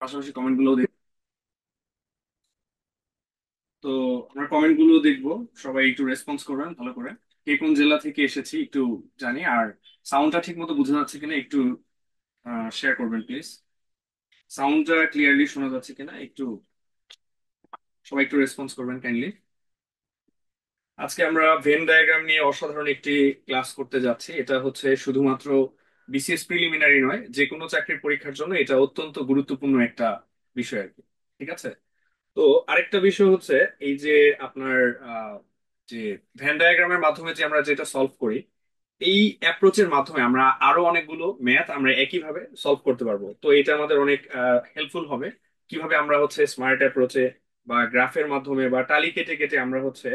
পাশাপাশি কমেন্ট গুলো তো আমরা কমেন্ট গুলো দেখবো। সবাই একটু রেসপন্স করবেন ভালো করে। কে কোন জেলা থেকে এসেছি একটু জানি। আর সাউন্ডটা ঠিক মতো বোঝা যাচ্ছে কিনা একটু শেয়ার করবেন প্লিজ। সাউন্ডটা ক্লিয়ারলি শোনা যাচ্ছে কিনা একটু সবাই একটু রেসপন্স করবেন কাইন্ডলি। আজকে আমরা ভেন ডায়াগ্রাম নিয়ে অসাধারণ একটি ক্লাস করতে যাচ্ছি। এটা হচ্ছে শুধুমাত্র বিসিএস প্রিলিমিনারি নয়, যে কোনো চাকরির পরীক্ষার জন্য এটা অত্যন্ত গুরুত্বপূর্ণ একটা বিষয় আর কি। ঠিক আছে। তো আরেকটা বিষয় হচ্ছে এই যে আপনার আহ, যে ভেন ডায়াগ্রামের মাধ্যমে যে আমরা যেটা সলভ করি, এই অ্যাপ্রোচের মাধ্যমে আমরা আরো অনেকগুলো ম্যাথ আমরা একইভাবে সলভ করতে পারবো। তো এটা আমাদের অনেক হেল্পফুল হবে। কিভাবে আমরা হচ্ছে স্মার্ট অ্যাপ্রোচে বা গ্রাফের মাধ্যমে বা টালি কেটে কেটে আমরা হচ্ছে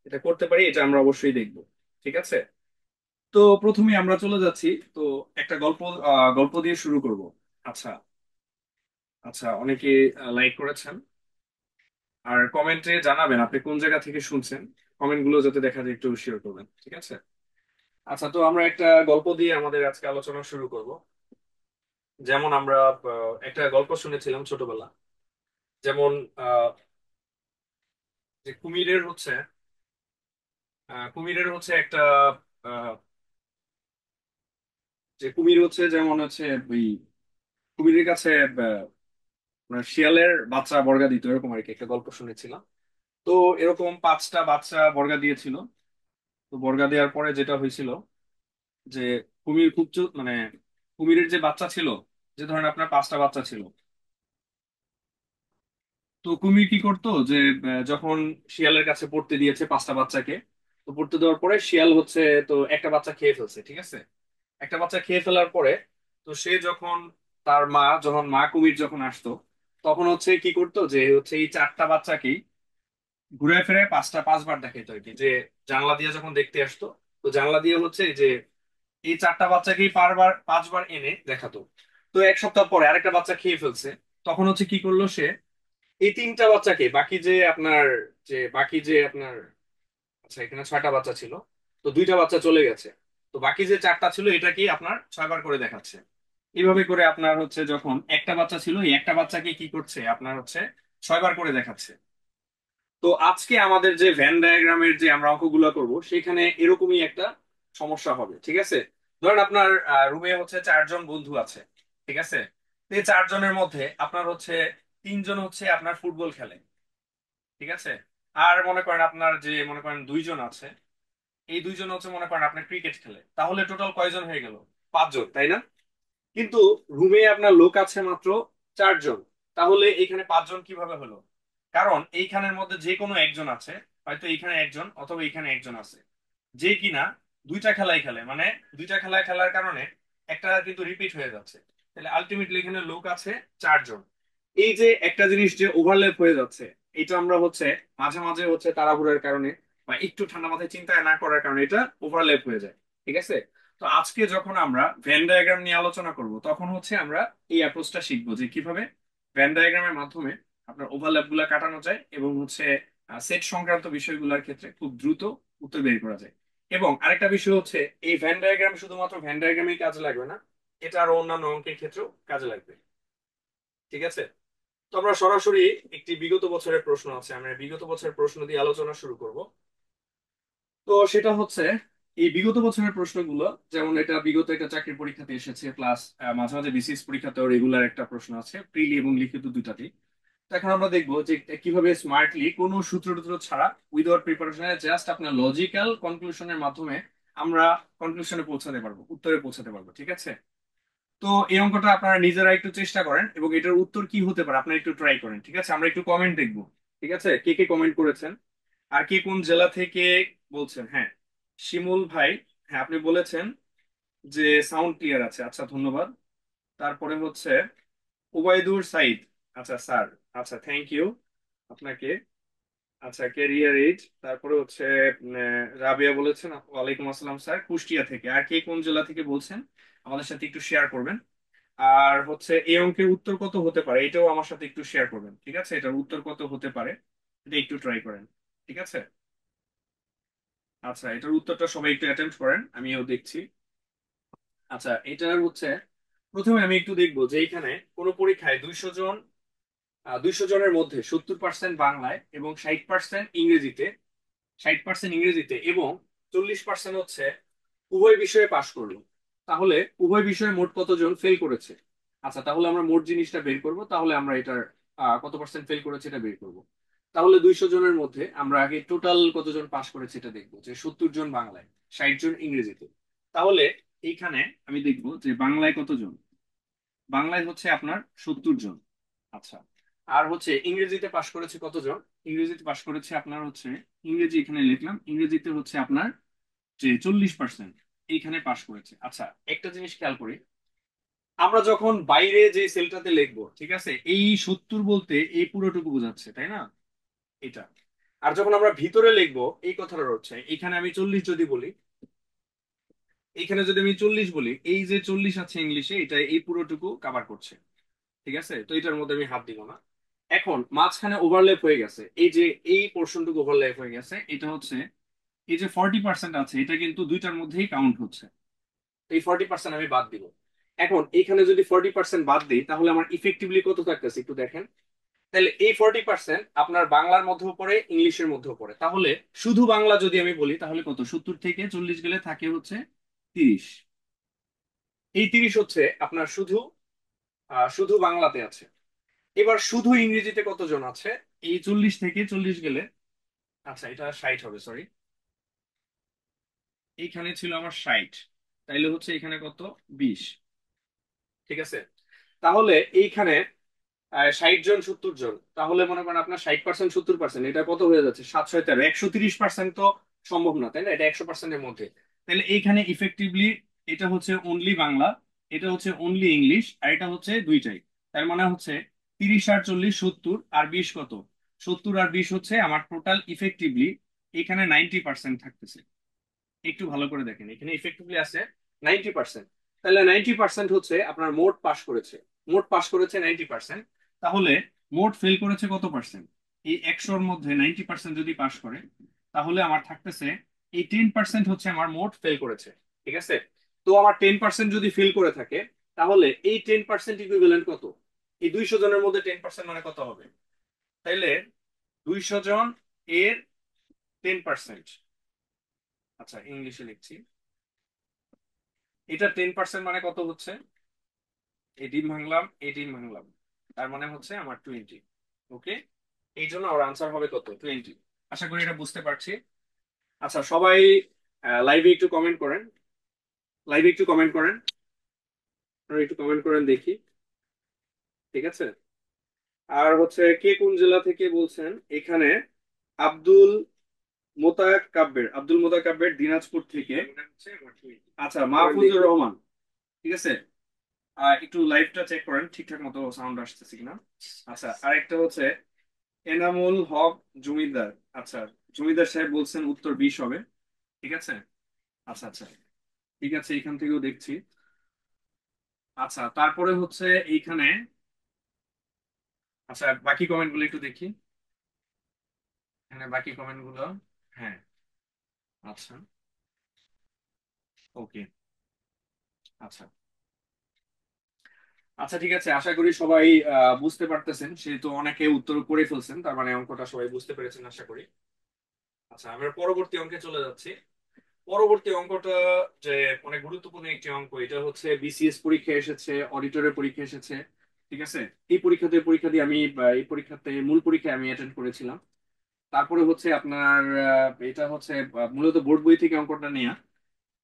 এটা করতে পারি, এটা আমরা অবশ্যই দেখবো। ঠিক আছে। তো প্রথমে আমরা চলে যাচ্ছি। তো একটা গল্প দিয়ে শুরু করব। আচ্ছা। আচ্ছা, অনেকে লাইক করেছেন। আর কমেন্টে জানাবেন আপনি কোন জায়গা থেকে শুনছেন। কমেন্ট গুলো যাতে দেখা যায় একটু শেয়ার করবেন, ঠিক আছে। আচ্ছা, তো আমরা একটা গল্প দিয়ে আমাদের আজকে আলোচনা শুরু করব। যেমন আমরা একটা গল্প শুনেছিলাম ছোটবেলা। যেমন আহ, যে কুমিরের হচ্ছে একটা আহ, যে কুমির হচ্ছে যেমন হচ্ছে ওই কুমিরের কাছে আপনার শিয়ালের বাচ্চা বর্গা দিত, এরকম আর কি একটা গল্প শুনেছিলাম। তো এরকম 5টা বাচ্চা বর্গা দিয়েছিল। তো বর্গা দেওয়ার পরে যেটা হয়েছিল যে কুমির মানে কুমিরের যে বাচ্চা ছিল, যে ধরেন আপনার 5টা বাচ্চা ছিল। তো কুমির কি করতো যে যখন শিয়ালের কাছে পড়তে দিয়েছে 5টা বাচ্চাকে, তো পড়তে দেওয়ার পরে শিয়াল হচ্ছে তো একটা বাচ্চা খেয়ে ফেলছে, ঠিক আছে। একটা বাচ্চা খেয়ে ফেলার পরে তো সে যখন যখন মা কুমির যখন আসতো, তখন হচ্ছে কি করতো যে হচ্ছে এই 4টা বাচ্চাকেই ঘুরে ফিরে 5বার দেখাইতো আর কি। যে জানলা দিয়ে যখন দেখতে আসতো, তো জানলা দিয়ে হচ্ছে যে এই 4টা বাচ্চাকেই 5বার এনে দেখাতো। তো এক সপ্তাহ পরে আরেকটা বাচ্চা খেয়ে ফেলছে। তখন হচ্ছে কি করলো সে এই 3টা বাচ্চাকে বাকি যে আপনার আচ্ছা, এখানে 6টা বাচ্চা ছিল। তো 2টা বাচ্চা চলে গেছে। তো বাকি যে 4টা ছিল এটা কি আপনার 6বার করে দেখাচ্ছে। এইভাবে করে আপনার হচ্ছে যখন একটা বাচ্চা ছিল, এই একটা বাচ্চাকে কি করছে আপনার হচ্ছে 6বার করে দেখাচ্ছে। তো আজকে আমাদের যে ভ্যান ডায়াগ্রামের যে আমরা অঙ্কগুলো করব, সেখানে এরকমই একটা সমস্যা হবে, ঠিক আছে। ধরেন আপনার রুমে হচ্ছে 4জন বন্ধু আছে, ঠিক আছে। তো এই 4জনের মধ্যে আপনার হচ্ছে 3জন হচ্ছে আপনার ফুটবল খেলে, ঠিক আছে। আর মনে করেন 2জন আছে, এই 2জন হচ্ছে মনে করেন আপনার ক্রিকেট খেলে। তাহলে টোটাল কয়জন হয়ে গেল? 5জন, তাই না? কিন্তু রুমে আপনার লোক আছে মাত্র 4জন। তাহলে এখানে 5জন কিভাবে হলো? কারণ এইখানের মধ্যে যে কোনো একজন আছে। হয়তো এইখানে একজন অথবা এইখানে একজন আছে, যে কিনা দুইটা খেলাই খেলে। মানে দুইটা খেলায় খেলার কারণে একটা কিন্তু রিপিট হয়ে যাচ্ছে। তাহলে আলটিমেটলি এখানে লোক আছে 4জন। এই যে একটা জিনিস যে ওভারল্যাপ হয়ে যাচ্ছে, এটা আমরা হচ্ছে মাঝে মাঝে হচ্ছে তাড়াহুড়োর কারণে বা একটু ঠান্ডা মাথায় চিন্তা না করার কারণে এটা ওভারল্যাপ হয়ে যায়, ঠিক আছে। তো আজকে যখন আমরা ভেন ডায়াগ্রাম নিয়ে আলোচনা করব, তখন হচ্ছে আমরা এই অ্যাপ্রোচটা শিখবো যে কিভাবে ভেন ডায়াগ্রামের মাধ্যমে আপনার ওভারল্যাপ গুলা কাটানো যায় এবং হচ্ছে সেট সংক্রান্ত বিষয়গুলোর ক্ষেত্রে খুব দ্রুত উত্তর বের করা যায়। এবং আরেকটা বিষয় হচ্ছে এই ভেন ডায়াগ্রাম শুধুমাত্র ভেন ডায়াগ্রামেই কাজে লাগবে না, এটা আরো অন্যান্য অঙ্কের ক্ষেত্রেও কাজে লাগবে, ঠিক আছে। তো আমরা সরাসরি একটি বিগত বছরের প্রশ্ন আছে, আমরা বিগত বছরের প্রশ্ন দিয়ে আলোচনা শুরু করব। তো সেটা হচ্ছে এই বিগত বছরের প্রশ্নগুলো, যেমন এটা বিগত একটা চাকরির পরীক্ষাতে এসেছে, প্লাস মাঝে মাঝে বিসিএস পরীক্ষাতেও রেগুলার একটা প্রশ্ন আছে, প্রিলি এবং লিখিত দুটাতেই। তো এখন আমরা দেখবো যে কিভাবে স্মার্টলি কোনো সূত্র টুত্র ছাড়া উইদাউট প্রিপারেশনে জাস্ট আপনার লজিক্যাল কনক্লুশনের মাধ্যমে আমরা কনক্লুশনে পৌঁছাতে পারবো, উত্তরে পৌঁছাতে পারবো, ঠিক আছে। তো এই অঙ্কটা আপনারা নিজেরা একটু চেষ্টা করেন এবং এটার উত্তর কি হতে পারে আপনারা একটু ট্রাই করেন, ঠিক আছে। আমরা একটু কমেন্ট দেখবো, ঠিক আছে, কে কে কমেন্ট করেছেন আর কে কোন জেলা থেকে বলছেন। হ্যাঁ, শিমুল ভাই, হ্যাঁ আপনি বলেছেন যে সাউন্ড ক্লিয়ার আছে, আচ্ছা ধন্যবাদ। তারপরে হচ্ছে ওবায়দুর সাইদ, আচ্ছা স্যার, আচ্ছা থ্যাংক ইউ আপনাকে। আচ্ছা, ক্যারিয়ার এইড, তারপরে হচ্ছে রাবিয়া বলেছেন ওয়ালাইকুম আসসালাম স্যার, কুষ্টিয়া থেকে। আর কে কোন জেলা থেকে বলছেন আমাদের সাথে একটু শেয়ার করবেন। আর হচ্ছে এই অঙ্কের উত্তর কত হতে পারে এটাও আমার সাথে একটু শেয়ার করবেন, ঠিক আছে। এটার উত্তর কত হতে পারে এটা একটু ট্রাই করেন, ঠিক আছে। আচ্ছা, এটার উত্তরটা সবাই একটু অ্যাটেম্প্ট করেন, আমিও দেখছি। আচ্ছা, এটার হচ্ছে প্রথমে আমি একটু দেখবো যে এখানে কোন পরীক্ষায় 200 জন 200 জনের মধ্যে 70% বাংলায় এবং 60% ইংরেজিতে, 60% ইংরেজিতে এবং 40% হচ্ছে উভয় বিষয়ে পাশ করলো, তাহলে উভয় বিষয়ে মোট কতজন ফেল করেছে? আচ্ছা, তাহলে আমরা মোট জিনিসটা বের করব, তাহলে আমরা এটার কত পার্সেন্ট ফেল করেছে এটা বের করব। তাহলে 200 জনের মধ্যে আমরা আগে টোটাল কতজন পাশ করেছে এটা দেখবো, যে 70 জন বাংলায়, 60 জন ইংরেজিতে। তাহলে এইখানে আমি দেখবো যে বাংলায় কতজন, বাংলায় হচ্ছে আপনার 70 জন। আচ্ছা, আর হচ্ছে ইংরেজিতে পাশ করেছে কতজন? ইংরেজিতে পাশ করেছে আপনার হচ্ছে, ইংরেজি এখানে লিখলাম, ইংরেজিতে হচ্ছে আপনার যে 40% এইখানে পাশ করেছে। আচ্ছা, একটা জিনিস খেয়াল করি, আমরা যখন বাইরে যে সেলটাতে লিখবো, ঠিক আছে, এই 70 বলতে এই পুরোটুকু বোঝাচ্ছে, তাই না? এটা। আর যখন আমরা ভিতরে লিখবো এই কথাটা হচ্ছে, এখানে আমি 40 যদি বলি, এইখানে যদি আমি 40 বলি, এই যে 40 আছে ইংলিশে, এটা এই পুরোটুকু কভার করছে। ঠিক আছে, তো এটার মধ্যে আমি হাত দিব না। এখন মাঝখানে ওভারল্যাপ হয়ে গেছে, এই যে এই পোর্শনটুকু ওভারল্যাপ হয়ে গেছে, এটা হচ্ছে এই যে 40% আছে, এটা কিন্তু দুইটার মধ্যেই কাউন্ট হচ্ছে। তো এই 40% আমি বাদ দিব। এখন এখানে যদি 40% বাদ দিই, তাহলে আমার ইফেক্টিভলি কত থাকতেছে একটু দেখেন। তাহলে এই 40% আপনার বাংলার মধ্যেও পড়ে, ইংলিশের মধ্যেও পড়ে। তাহলে শুধু বাংলা যদি আমি বলি, তাহলে কত, 70 থেকে 40 গেলে থাকে হচ্ছে 30। এই 30 হচ্ছে আপনার শুধু শুধু বাংলাতে আছে। এবার শুধু ইংরেজিতে কতজন আছে? এই 40 থেকে 40 গেলে, আচ্ছা এটা 60 হবে, সরি, এইখানে ছিল আমার 60, তাইলে হচ্ছে এখানে কত, 20। ঠিক আছে, তাহলে এইখানে 60 জন 70 জন, তাহলে মনে করেন আপনার 60%, 70%, এটা কত হয়ে যাচ্ছে, 7 7 13, 130% তো সম্ভব না, তাই না? এটা 100%-এর মধ্যে। তাহলে এইখানে ইফেক্টিভলি এটা হচ্ছে অনলি বাংলা, এটা হচ্ছে অনলি ইংলিশ, আর এটা হচ্ছে দুইটাই। তার মানে হচ্ছে 30 আর 40, 70 আর 20 কত, 70 আর 20 হচ্ছে আমার টোটাল ইফেক্টিভলি এখানে 90% থাকতেছে। একটু ভালো করে দেখেন, এখানে ইফেক্টিভলি আছে 90%। তাহলে 90% হচ্ছে আপনার মোট পাস করেছে, মোট পাস করেছে 90%। তাহলে মোট ফেল করেছে কত পার্সেন্ট? এই 100-র মধ্যে 90% যদি পাস করে, তাহলে আমার থাকতেছে এই 10% হচ্ছে আমার মোট ফেল করেছে। ঠিক আছে, তো আমার 10% যদি ফেল করে থাকে, তাহলে এই 10% ইকুইভ্যালেন্ট কত? এই 200 জনের মধ্যে 10% মানে কত হবে? তাইলে 200 জন এর 10%, আচ্ছা ইংলিশে লিখছি, এটা 10% মানে কত হচ্ছে, 18 ভাঙলাম, 18 ভাঙলাম, তার মানে হচ্ছে আমার 20। ওকে, এই জন্য আমার আনসার হবে কত, 20। আশা করি এটা বুঝতে পারছি। আচ্ছা সবাই লাইভে একটু কমেন্ট করেন, লাইভে একটু কমেন্ট করেন, আপনারা একটু কমেন্ট করেন দেখি। ঠিক আছে, আর হচ্ছে কে কোন জেলা থেকে বলছেন এখানে? আব্দুল মোতাকাব্বের, আব্দুল মোতাকাব্বের দিনাজপুর থেকে। আচ্ছা, মাহফুজুর রহমান। ঠিক আছে, একটু লাইভটা চেক করেন ঠিকঠাক মতো সাউন্ড আসতেছে কিনা। আচ্ছা, আরেকটা হচ্ছে এনামুল হক জমিদার। আচ্ছা, জমিদার সাহেব বলছেন উত্তর 20 হবে। ঠিক আছে, আচ্ছা আচ্ছা, ঠিক আছে, এখান থেকেও দেখছি। আচ্ছা, তারপরে হচ্ছে এইখানে, আচ্ছা বাকি কমেন্ট গুলো একটু দেখি, এখানে বাকি কমেন্ট গুলো। হ্যাঁ, আচ্ছা, ওকে, আচ্ছা আচ্ছা, ঠিক আছে, আশা করি সবাই বুঝতে পারতেছেন, সেহেতু অনেকে উত্তর করে ফেলছেন, তার মানে অঙ্কটা সবাই বুঝতে পেরেছেন আশা করি। আচ্ছা, আমরা পরবর্তী অঙ্কে চলে যাচ্ছি। পরবর্তী অঙ্কটা যে অনেক গুরুত্বপূর্ণ একটি অঙ্ক, এটা হচ্ছে বিসিএস পরীক্ষা এসেছে, অডিটরের পরীক্ষা এসেছে। ঠিক আছে, এই পরীক্ষা দিয়ে আমি এই পরীক্ষাতে মূল পরীক্ষায় আমি অ্যাটেন্ড করেছিলাম। তারপরে হচ্ছে আপনার এটা হচ্ছে মূলত বোর্ড বই থেকে অঙ্কটা নেওয়া।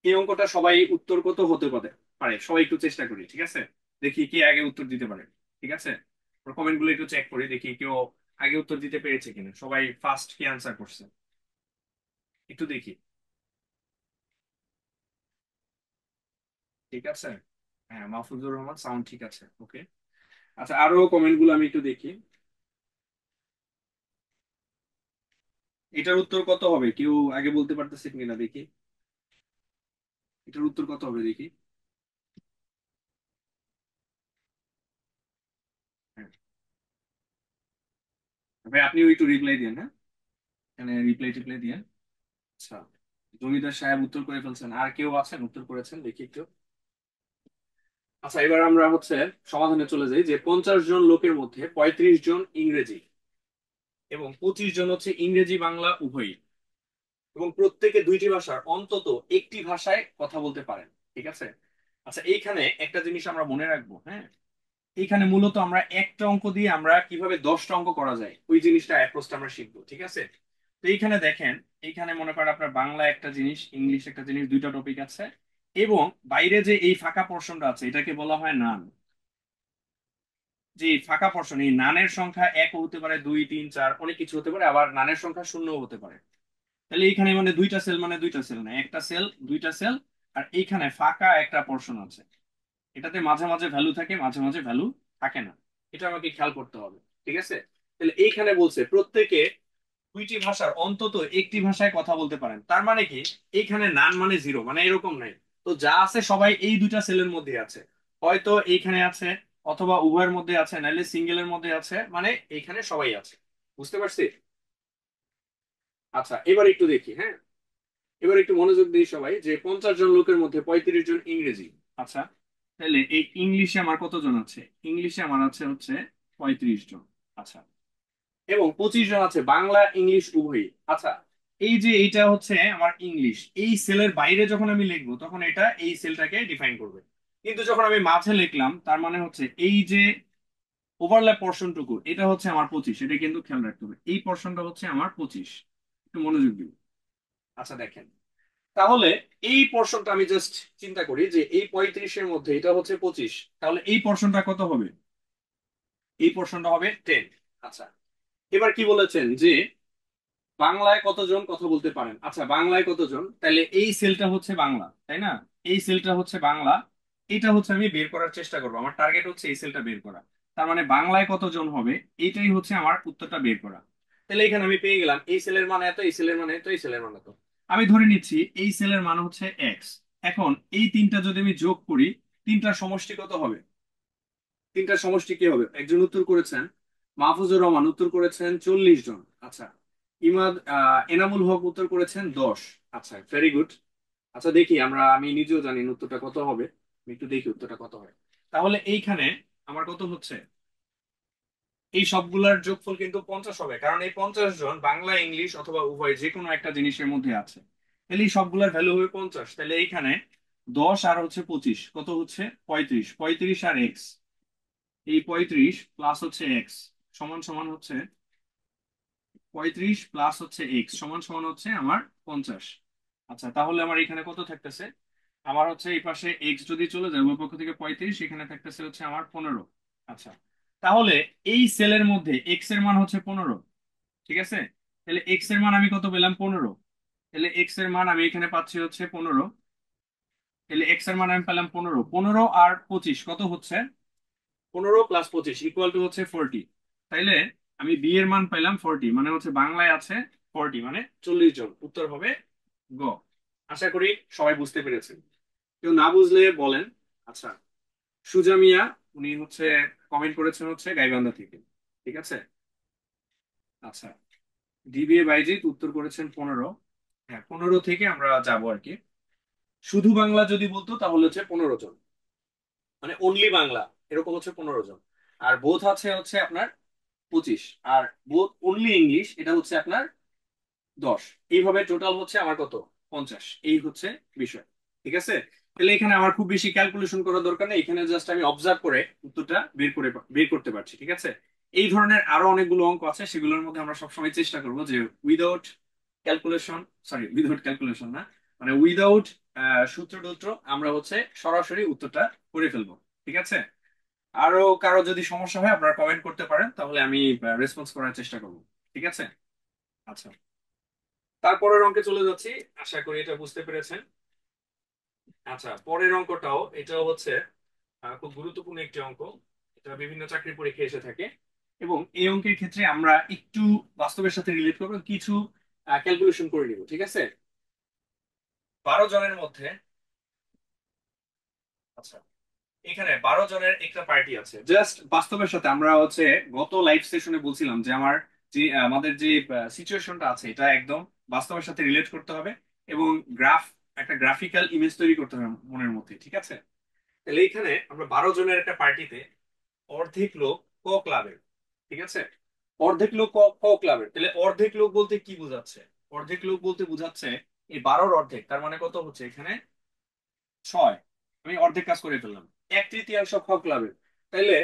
এই অঙ্কটা সবাই উত্তর কত হতে পারে, পারে সবাই একটু চেষ্টা করি, ঠিক আছে? দেখি কে আগে উত্তর দিতে পারে। ঠিক আছে, কমেন্ট গুলো একটু চেক করি, দেখি কেউ আগে উত্তর দিতে পেরেছে কিনা, সবাই ফার্স্ট কি আনসার করছে একটু দেখি। ঠিক আছে, হ্যাঁ মাহফুজুর রহমান, সাউন্ড ঠিক আছে, ওকে। আচ্ছা, আরো কমেন্ট গুলো আমি একটু দেখি। এটার উত্তর কত হবে কেউ আগে বলতে পারতেছে কিনা দেখি, এটার উত্তর কত হবে দেখি। হ্যাঁ, ভাই আপনিও একটু রিপ্লাই দিন, হ্যাঁ, এখানে রিপ্লাই টিপ্লাই দিন। আচ্ছা, জমিদার সাহেব উত্তর করে ফেলছেন, আর কেউ আছেন উত্তর করেছেন দেখি একটু। আচ্ছা, এবার আমরা হচ্ছে সমাধানে চলে যাই যে 50 জন লোকের মধ্যে 35 জন ইংরেজি এবং 25 জন হচ্ছে ইংরেজি বাংলা উভয়ই, এবং প্রত্যেকে দুইটি ভাষার অন্তত একটি ভাষায় কথা বলতে পারেন। ঠিক আছে। আচ্ছা, এইখানে একটা জিনিস আমরা মনে রাখবো, হ্যাঁ, এইখানে মূলত আমরা একটা অঙ্ক দিয়ে আমরা কিভাবে 10টা অঙ্ক করা যায় ওই জিনিসটা অ্যাপ্রোচটা আমরা শিখবো। ঠিক আছে। তো এইখানে দেখেন, এইখানে মনে করেন আপনার বাংলা একটা জিনিস, ইংলিশ একটা জিনিস, দুইটা টপিক আছে, এবং বাইরে যে এই ফাঁকা পোর্শনটা আছে এটাকে বলা হয় নান। যে ফাঁকা পোর্শন, এই নানের সংখ্যা এক হতে পারে, দুই, তিন, চার, অনেক কিছু হতে পারে, আবার নানের সংখ্যা শূন্য হতে পারে। তাহলে এইখানে মানে দুইটা সেল, মানে দুইটা সেল না, একটা সেল, দুইটা সেল, আর এইখানে ফাঁকা একটা পোর্শন আছে। এটাতে মাঝে মাঝে ভ্যালু থাকে, মাঝে মাঝে ভ্যালু থাকে না। এটা আমাকে খেয়াল করতে হবে। ঠিক আছে। তাহলে এইখানে বলছে প্রত্যেকে দুইটি ভাষার অন্তত একটি ভাষায় কথা বলতে পারেন, তার মানে কি এইখানে নান মানে জিরো, মানে এরকম নাই। তো যা আছে সবাই এই দুইটা সেলের মধ্যে আছে, হয়তো এইখানে আছে, অথবা উভয়ের মধ্যে আছে, নাইলে সিঙ্গেলের মধ্যে আছে, মানে এইখানে সবাই আছে। বুঝতে পারছি? আচ্ছা, এবার একটু দেখি, হ্যাঁ, এবার একটু মনোযোগ দিই সবাই যে 50 জন লোকের মধ্যে 35 জন ইংরেজি। আচ্ছা, তাহলে এই ইংলিশে আমার কতজন আছে? ইংলিশে আমার আছে হচ্ছে 35 জন। আচ্ছা, এবং 25 জন আছে বাংলা ইংলিশ উভয়ই। আচ্ছা, এই যে এইটা হচ্ছে আমার ইংলিশ, এই সেলের বাইরে যখন আমি লিখবো তখন এটা এই সেলটাকে ডিফাইন করবে, কিন্তু যখন আমি মাঝে লিখলাম তার মানে হচ্ছে এই যে ওভারল্যাপ পোর্শনটুকু এটা হচ্ছে আমার 25, এটা কিন্তু খেয়াল রাখতে হবে, এই পোর্শনটা হচ্ছে আমার 25। একটু মনোযোগ দিন। আচ্ছা দেখেন, তাহলে এই পোর্শনটা আমি জাস্ট চিন্তা করি যে এই 35-এর মধ্যে এটা হচ্ছে 25, তাহলে এই পোর্শনটা কত হবে? এই পোর্শনটা হবে 10। আচ্ছা, এবার কি বলেছেন যে বাংলায় কতজন কথা বলতে পারেন? আচ্ছা, বাংলায় কতজন, তাহলে এই সেলটা হচ্ছে বাংলা, তাই না? এই সেলটা হচ্ছে বাংলা, এটা হচ্ছে আমি বের করার চেষ্টা করবো, আমার টার্গেট হচ্ছে এই সেলটা বের করা। তার মানে বাংলায় কতজন হবে, এইটাই হচ্ছে আমার উত্তরটা বের করা। তাহলে এখানে আমি পেয়ে গেলাম এই সেলের মান এত, এই সেলের মান এত, এই সেলের মান এত। আমি ধরে নিচ্ছি এই সেলের মান হচ্ছে এক্স। এখন এই তিনটা যদি আমি যোগ করি, তিনটার সমষ্টি কত হবে? তিনটার সমষ্টি কি হবে? একজন উত্তর করেছেন মাহফুজুর রহমান, উত্তর করেছেন 40 জন। আচ্ছা, এনামুল হক উত্তর করেছেন 10। আচ্ছা, ভেরি গুড। আচ্ছা দেখি আমরা, আমি নিজেও জানি না উত্তরটা কত হবে, আমি একটু দেখি উত্তরটা কত হয়। তাহলে এইখানে আমার কত হচ্ছে? এই সবগুলার যোগফল কিন্তু 50 হবে, কারণ এই 50 জন বাংলা ইংলিশ অথবা উভয় যে কোনো একটা জিনিসের মধ্যে আছে। তাহলে এই সবগুলার ভ্যালু হবে 50। তাহলে এইখানে 10 আর হচ্ছে 25 কত হচ্ছে? 35। 35 আর এক্স, এই 35 প্লাস হচ্ছে এক্স সমান সমান হচ্ছে 35 প্লাস হচ্ছে এক্স সমান সমান হচ্ছে আমার 50। আচ্ছা, তাহলে আমার এখানে কত থাকতেছে? আমার হচ্ছে এই পাশে এক্স যদি চলে যায় উভয় পক্ষ থেকে 35, এখানে থাকতেছে হচ্ছে আমার 15। আচ্ছা, তাহলে এই সেলের মধ্যে এক্স এর মান হচ্ছে 15। ঠিক আছে। তাহলে এক্স এর মান আমি কত পেলাম? 15। তাহলে এক্স এর মান আমি এখানে পাচ্ছি হচ্ছে 15। তাহলে এক্স এর মান আমি পেলাম 15। 15 আর 25 কত হচ্ছে? 15 প্লাস 25 ইকুয়াল টু হচ্ছে 40। তাইলে আমি বি এর মান পাইলাম 40, মানে হচ্ছে বাংলায় আছে 40, মানে 40 জন। উত্তর হবে গ। আশা করি সবাই বুঝতে পেরেছেন। কেউ না বুঝলে বলেন। আচ্ছা, সুজা মিয়া, উনি হচ্ছে কমেন্ট করেছেন হচ্ছে গাইবান্ধা থেকে। ঠিক আছে। আচ্ছা, ডিবিএ বাইজিৎ উত্তর করেছেন 15। হ্যাঁ, 15 থেকে আমরা যাবো আর কি। শুধু বাংলা যদি বলতো তাহলে হচ্ছে 15 জন, মানে অনলি বাংলা, এরকম হচ্ছে 15 জন। আর বোথ আছে হচ্ছে আপনার 25, আর বোথ অনলি ইংলিশ এটা হচ্ছে আপনার 10। এইভাবে টোটাল হচ্ছে আমার কত? 50। এই হচ্ছে বিষয়। ঠিক আছে। তাহলে এখানে আমার খুব বেশি ক্যালকুলেশন করার দরকার নেই, এখানে জাস্ট আমি অবজার্ভ করে উত্তরটা বের করতে পারছি। ঠিক আছে। এই ধরনের আরো অনেকগুলো অঙ্ক আছে, সেগুলোর মধ্যে আমরা সবসময় চেষ্টা করবো যে without calculation, sorry without calculation না, মানে উইদাউট সূত্র টুত্র আমরা হচ্ছে সরাসরি উত্তরটা করে ফেলবো। ঠিক আছে। আরো কারো যদি সমস্যা হয় আপনারা কমেন্ট করতে পারেন, তাহলে আমি রেসপন্স করার চেষ্টা করবো। ঠিক আছে। আচ্ছা, তারপরের অঙ্কে চলে যাচ্ছি, আশা করি এটা বুঝতে পেরেছেন। আচ্ছা, পরের অঙ্কটাও এটাও হচ্ছে খুব গুরুত্বপূর্ণ একটি অঙ্ক, এটা বিভিন্ন চাকরি পরীক্ষায় এসে থাকে, এবং এই অঙ্কের ক্ষেত্রে আমরা একটু বাস্তবের সাথে রিলেট করবো, কিছু ক্যালকুলেশন করে নিব। ঠিক আছে। 12 জনের মধ্যে, আচ্ছা, এখানে 12 জনের একটা পার্টি আছে, জাস্ট বাস্তবের সাথে আমরা হচ্ছে গত লাইভ সেশনে বলছিলাম যে আমার যে আমাদের যে সিচুয়েশনটা আছে এটা একদম বাস্তবের সাথে রিলেট করতে হবে, এবং গ্রাফ, একটা গ্রাফিক্যাল ইমেজ তৈরি করতে হবে মনের মধ্যে। ঠিক আছে। তাহলে এইখানে আমরা 12 জনের একটা পার্টিতে অর্ধেক লোক ক ক্লাবের, ঠিক আছে? অর্ধেক লোক ক ক ক্লাবের, তাহলে অর্ধেক লোক বলতে কি বোঝাচ্ছে? অর্ধেক লোক বলতে বোঝাচ্ছে এই 12-র অর্ধেক, তার মানে কত হচ্ছে এখানে? 6। আমি অর্ধেক কাজ করে ফেললাম। 1/3 খ ক্লাবের, তাইলে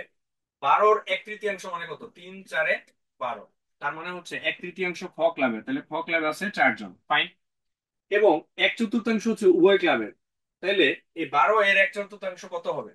12-র 1/3 মানে কত? 3 4 12। তার মানে হচ্ছে 1/3 খ ক্লাবের, তাহলে খ ক্লাবে আছে 4 জন, ফাইন। এবং 1/4 হচ্ছে উভয় ক্লাবের, তাইলে এই 12 এর 1/4 কত হবে?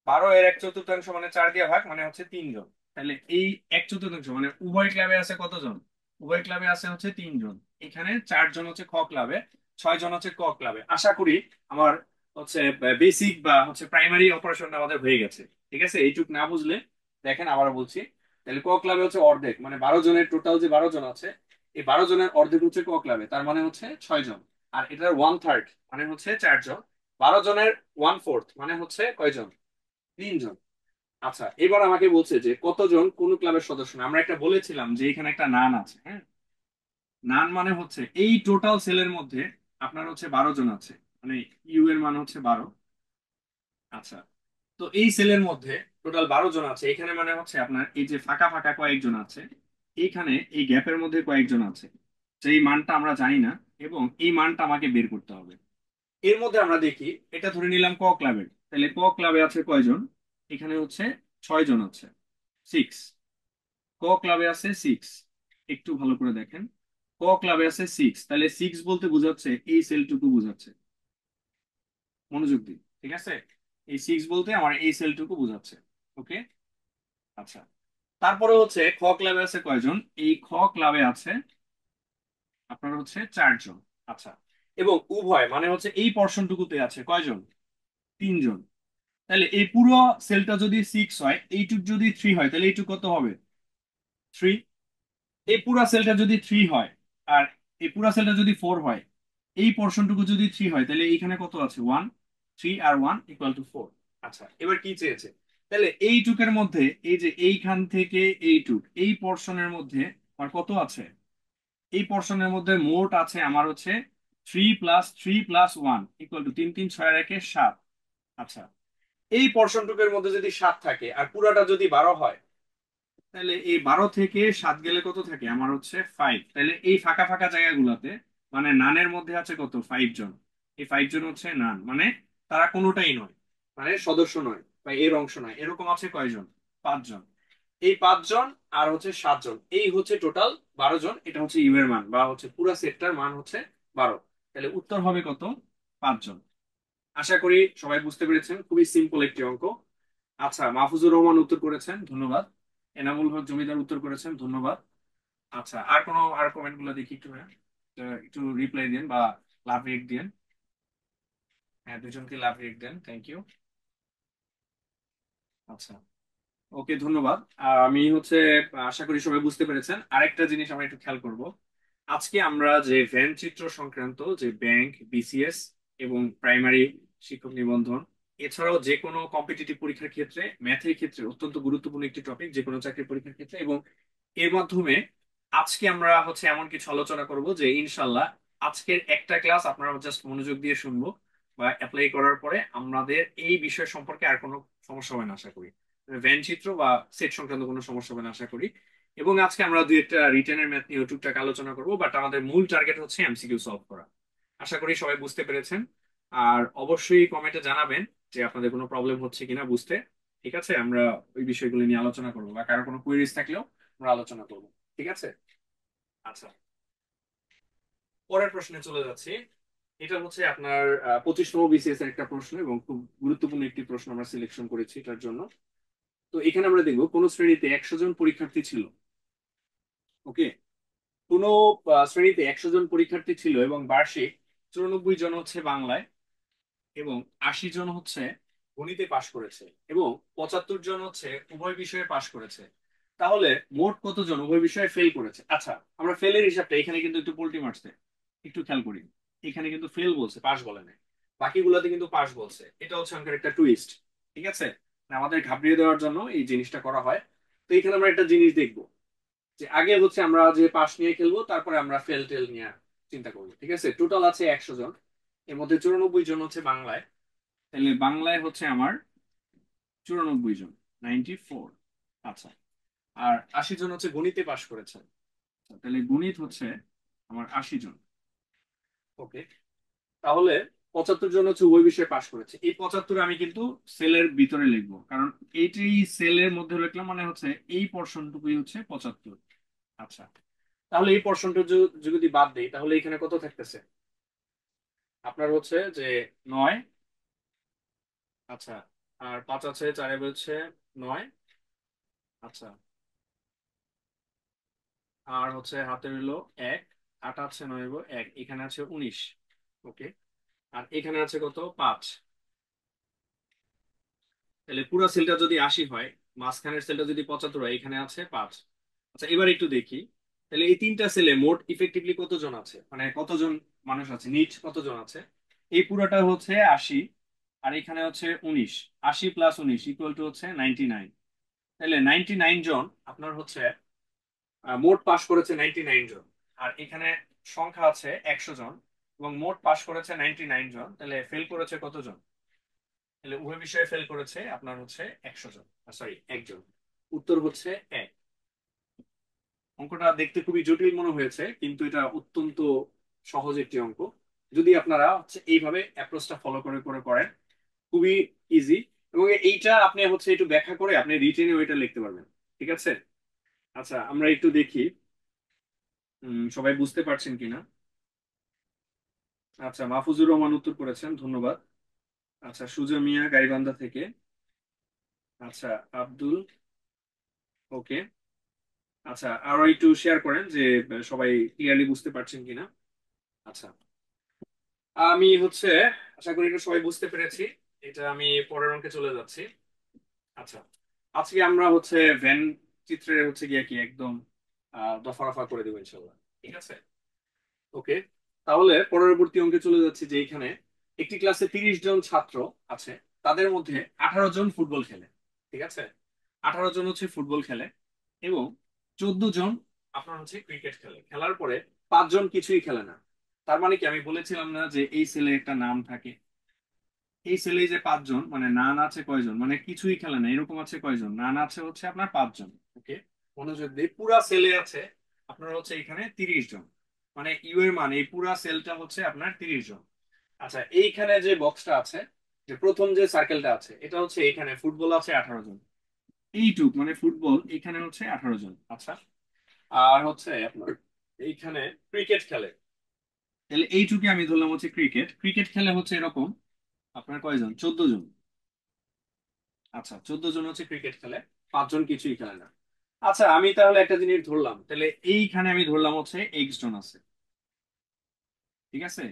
12 এর 1/4 মানে 4 দিয়ে ভাগ, মানে হচ্ছে 3 জন। তাহলে এই 1/4 মানে উভয় ক্লাবে আছে কতজন? উভয় ক্লাবে আছে হচ্ছে 3 জন। এখানে 4 জন হচ্ছে খ ক্লাবে, 6 জন হচ্ছে ক ক্লাবে। আশা করি আমার হচ্ছে বেসিক বা হচ্ছে প্রাইমারি অপারেশনটা আমাদের হয়ে গেছে। ঠিক আছে, এইটুক না বুঝলে দেখেন আবার বলছি। তাহলে ক ক্লাবে হচ্ছে অর্ধেক, মানে 12 জনের টোটাল যে 12 জন আছে, এই 12 জনের অর্ধেক হচ্ছে ক ক্লাবে, তার মানে হচ্ছে 6 জন। আর এটার 1/3 মানে হচ্ছে 4 জন। 12 জনের 1/4 মানে হচ্ছে কয়জন? 3 জন। আচ্ছা, এবার আমাকে বলছে যে কতজন কোন ক্লাবের সদস্য না। আমরা একটা বলেছিলাম যে এখানে একটা নান আছে, হ্যাঁ। নান মানে হচ্ছে এই টোটাল সেলের মধ্যে আপনার হচ্ছে 12 জন আছে, মানে ইউ এর মান হচ্ছে 12। আচ্ছা, তো এই সেলের মধ্যে টোটাল 12 জন আছে, এখানে মানে হচ্ছে আপনার এই যে ফাঁকা ফাঁকা কয়েকজন আছে, এইখানে এই গ্যাপের মধ্যে কয়েকজন আছে, সেই মানটা আমরা জানি না, এবং এই মানটা আমাকে বের করতে হবে। এর মধ্যে আমরা দেখি, এটা ধরে নিলাম ক ক্লাবের, তাহলে ক ক্লাবে আছে কয়জন? এখানে হচ্ছে 6 জন আছে, 6। ক ক্লাবে আছে 6, একটু ভালো করে দেখেন। ক ক্লাবে আছে 6, তাহলে 6 বলতে বোঝাচ্ছে এই সেলটুকু বোঝাচ্ছে। মনোযোগ দিন, ঠিক আছে? এই 6 বলতে আমার এই সেলটুকু বোঝাচ্ছে। ওকে, আচ্ছা। তারপরে হচ্ছে খ ক্লাবে আছে কয়জন? এই খ ক্লাবে আছে আপনার হচ্ছে 4 জন। আচ্ছা, এবং উভয় মানে হচ্ছে এই পর্শনটুকুতে আছে কয়জন? 3 জন। তাহলে এই পুরো সেলটা যদি 6 হয়, এইটুক যদি 3 হয়, তাহলে এইটুক কত হবে? 3। এই পুরা সেলটা যদি 3 হয়, আর এই পুরা সেলটা যদি 4 হয়, এই পোর্শনটুকু যদি 3 হয়, তাহলে এইখানে কত আছে? 1। 3 আর 1 ইকুয়াল টু 4। আচ্ছা, এবার কি চেয়েছে? তাহলে এইটুকের মধ্যে এই যে এইখান থেকে এইটুক, এই পোর্শনের মধ্যে আর কত আছে? এই পোর্শনের মধ্যে মোট আছে আমার হচ্ছে 3 + 3 + 1 ইকুয়াল টু 3 3 6 আর 1 7। আচ্ছা, এই পোর্শনটুকুর মধ্যে যদি 7 থাকে আর পুরাটা যদি 12 হয়, তাহলে এই 12 থেকে 7 গেলে কত থাকে? আমার হচ্ছে 5। তাহলে এই ফাঁকা ফাঁকা জায়গাগুলোতে মানে নানের মধ্যে আছে কত? 5 জন। এই 5 জন হচ্ছে নান, মানে তারা কোনোটাই নয়, মানে সদস্য নয় বা এর অংশ নয়। এরকম আছে কয়জন? 5 জন। এই 5 জন আর হচ্ছে 7 জন, এই হচ্ছে টোটাল 12 জন। এটা হচ্ছে ইউ এর মান বা হচ্ছে পুরা সেটটার মান হচ্ছে 12। তাহলে উত্তর হবে কত? 5 জন। আশা করি সবাই বুঝতে পেরেছেন, খুবই সিম্পল একটি অঙ্ক। আচ্ছা, মাহফুজুর রহমান উত্তর করেছেন, ধন্যবাদ। এনামুল হক জমিদার উত্তর করেছেন, ধন্যবাদ। আচ্ছা, আর কমেন্ট গুলো দেখি একটু, হ্যাঁ। একটু রিপ্লাই দিন বা লাভ রিয়েক্ট দিন। হ্যাঁ, দুজনকে লাভ রিয়েক্ট দেন, থ্যাংক ইউ। আচ্ছা, ওকে, ধন্যবাদ। আমি হচ্ছে আশা করি সবাই বুঝতে পেরেছেন। আরেকটা জিনিস আমরা একটু খেয়াল করব। আজকে আমরা যে ভ্যান চিত্র সংক্রান্ত যে ব্যাংক, বিসিএস এবং প্রাইমারি শিক্ষক নিবন্ধন, এছাড়াও যে কোনো কম্পিটিটিভ পরীক্ষার ক্ষেত্রে ম্যাথের ক্ষেত্রে অত্যন্ত গুরুত্বপূর্ণ একটি টপিক, যে কোনো চাকরি পরীক্ষার ক্ষেত্রে। এবং এর মাধ্যমে আজকে আমরা হচ্ছে এমন কিছু আলোচনা করব যে ইনশাল্লাহ আজকের একটা ক্লাস আপনারা জাস্ট মনোযোগ দিয়ে শুনবো বা অ্যাপ্লাই করার পরে আমাদের এই বিষয় সম্পর্কে আর কোনো সমস্যা হবে না আশা করি। ভ্যান চিত্র বা সেট সংক্রান্ত কোনো সমস্যা হবে না আশা করি। এবং আজকে আমরা দুই একটা রিটেনের ম্যাথ নিয়ে টুকটাক আলোচনা করবো, বাট আমাদের মূল টার্গেট হচ্ছে এমসিকিউ সলভ করা। আশা করি সবাই বুঝতে পেরেছেন। আর অবশ্যই কমেন্টে জানাবেন যে আপনাদের কোনো প্রবলেম হচ্ছে কিনা বুঝতে। ঠিক আছে, আমরা ওই বিষয়গুলো নিয়ে আলোচনা করবো, বা কারো কোনো কুইরিজ থাকলেও আমরা আলোচনা করবো। ঠিক আছে, আচ্ছা। পরের প্রশ্নে চলে যাচ্ছি। এটা হচ্ছে আপনার 25তম বিসিএস এর একটা প্রশ্ন, এবং খুব গুরুত্বপূর্ণ একটি প্রশ্ন আমরা সিলেকশন করেছি এটার জন্য। তো এখানে আমরা দেখবো কোন শ্রেণীতে 100 জন পরীক্ষার্থী ছিল। ওকে, কোন শ্রেণীতে 100 জন পরীক্ষার্থী ছিল এবং বার্ষিক 94 জন হচ্ছে বাংলায়, এবং 80 জন হচ্ছে গণিতে পাশ করেছে, এবং 75 জন হচ্ছে উভয় বিষয়ে পাশ করেছে। তাহলে মোট কতজন উভয় বিষয়ে ফেল করেছে? আচ্ছা, আমরা ফেলের হিসাবটা এখানে কিন্তু একটু পোল্টি মারছে, একটু খেয়াল করি। এখানে কিন্তু ফেল বলছে, পাস বলে না। বাকিগুলোতে কিন্তু পাস বলছে, এটা হচ্ছে আমাদের একটা টুইস্ট। ঠিক আছে, মানে আমাদের ঘাবড়িয়ে দেওয়ার জন্য এই জিনিসটা করা হয়। তো এখানে আমরা একটা জিনিস দেখবো, যে আগে হচ্ছে আমরা যে পাস নিয়ে খেলবো, তারপরে আমরা ফেল টেল নিয়ে চিন্তা করবো। ঠিক আছে, টোটাল আছে 100 জন, এর মধ্যে 94 জন হচ্ছে বাংলায়, তাহলে বাংলায় হচ্ছে আমার 94 জন, 94। আচ্ছা, আর 80 জন হচ্ছে গণিতে পাশ করেছেন। তাহলে গণিত হচ্ছে আমার 80 জন। ওকে, তাহলে 75 জন হচ্ছে উভয় বিষয়ে পাশ করেছে। এই 75 আমি কিন্তু সেলের ভিতরে লিখবো, কারণ এইটি সেলের মধ্যে লিখলাম মানে হচ্ছে এই পোর্শনটুকুই হচ্ছে 75। আচ্ছা, তাহলে এই পোর্শনটা যদি বাদ দেই তাহলে এখানে কত থাকতেছে আপনার হচ্ছে যে 9। আচ্ছা, আর 5 আছে, 4 হচ্ছে 9। আচ্ছা, আর হচ্ছে হাতে হলো 1, 8 আছে 9 1, এখানে আছে 19। ওকে, আর এখানে আছে কত 5। তাহলে পুরো সেলটা যদি 80 হয়, মাঝখানের সেলটা যদি 75 হয়, এখানে আছে 5। আচ্ছা, এবার একটু দেখি তাহলে এই তিনটা সেলে মোট ইফেক্টিভলি কতজন আছে, মানে কতজন মানুষ আছে, নিট কতজন আছে। এই পুরোটা হচ্ছে 80, আর এখানে হচ্ছে 19। 80 + 19 ইকুয়াল টু হচ্ছে 99। তাহলে 99 জন আপনার হচ্ছে মোট পাশ করেছে 99 জন। আর এখানে সংখ্যা আছে 100 জন, এবং মোট পাশ করেছে 99 জন, তাহলে ফেল করেছে কতজন। তাহলে উভয় বিষয়ে ফেল করেছে আপনার হচ্ছে 100 জন, সরি 1 জন। উত্তর হচ্ছে 1। অঙ্কটা দেখতে খুবই জটিল মনে হয়েছে, কিন্তু এটা অত্যন্ত সহজ একটি অঙ্ক। যদি আপনারা হচ্ছে এইভাবে অ্যাপ্রোচটা ফলো করে করে করেন, খুবই ইজি। এবং এইটা আপনি হচ্ছে একটু ব্যাখ্যা করে আপনি রিটেনে ওইটা লিখতে পারবেন। ঠিক আছে। আচ্ছা, আমরা একটু দেখি সবাই বুঝতে পারছেন কিনা। আচ্ছা, মাহফুজুর রহমান উত্তর করেছেন, ধন্যবাদ। আচ্ছা, সুজা মিয়া গাইবান্ধা থেকে। আচ্ছা, আব্দুল। ওকে। আচ্ছা, আরো একটু শেয়ার করেন যে সবাই ক্লিয়ারলি বুঝতে পারছেন কিনা। আচ্ছা, আমি হচ্ছে আশা করি এটা সবাই বুঝতে পেরেছি। এটা আমি পরের অঙ্কে চলে যাচ্ছি। আচ্ছা, আজকে আমরা হচ্ছে ভ্যান চিত্রের হচ্ছে গিয়ে কি একদম দফা রফা করে দেবো ইনশাল্লাহ। ঠিক আছে। ওকে, তাহলে পরবর্তী অঙ্কে চলে যাচ্ছি, যে এখানে একটি ক্লাসে 30 জন ছাত্র আছে, তাদের মধ্যে 18 জন ফুটবল খেলে। ঠিক আছে, 18 জন হচ্ছে ফুটবল খেলে, এবং 14 জন আপনার হচ্ছে ক্রিকেট খেলে। খেলার পরে 5 জন কিছুই খেলে না। তার মানে কি, আমি বলেছিলাম না যে এই সেলে একটা নাম থাকে। এই সেলে যে 5 জন, মানে নান আছে কয়জন, মানে কিছুই খেলে না এরকম আছে কয়জন, নান আছে হচ্ছে আপনার 5 জন। ওকে, মনোযোগ দিয়ে পুরা সেলে আছে আপনার হচ্ছে এখানে 30 জন, মানে ইউ এর মান এই পুরা সেলটা হচ্ছে আপনার 30 জন। আচ্ছা, এইখানে যে বক্সটা আছে, যে প্রথম যে সার্কেলটা আছে, এটা হচ্ছে এখানে ফুটবল আছে 18 জন। এইটুক মানে ফুটবল এখানে হচ্ছে 18 জন। আচ্ছা, আর হচ্ছে আপনার এইখানে ক্রিকেট খেলে, তাহলে এইটুকু আমি ধরলাম হচ্ছে ক্রিকেট। ক্রিকেট খেলে হচ্ছে এরকম আপনার কয়জন, 14 জন। আচ্ছা, 14 জন হচ্ছে ক্রিকেট খেলে, 5 জন কিছুই খেলে না। আচ্ছা, আমি তাহলে একটা জিনিস ধরলাম, তাহলে এইখানে আমি ধরলাম হচ্ছে এক্স জন আছে। ঠিক আছে,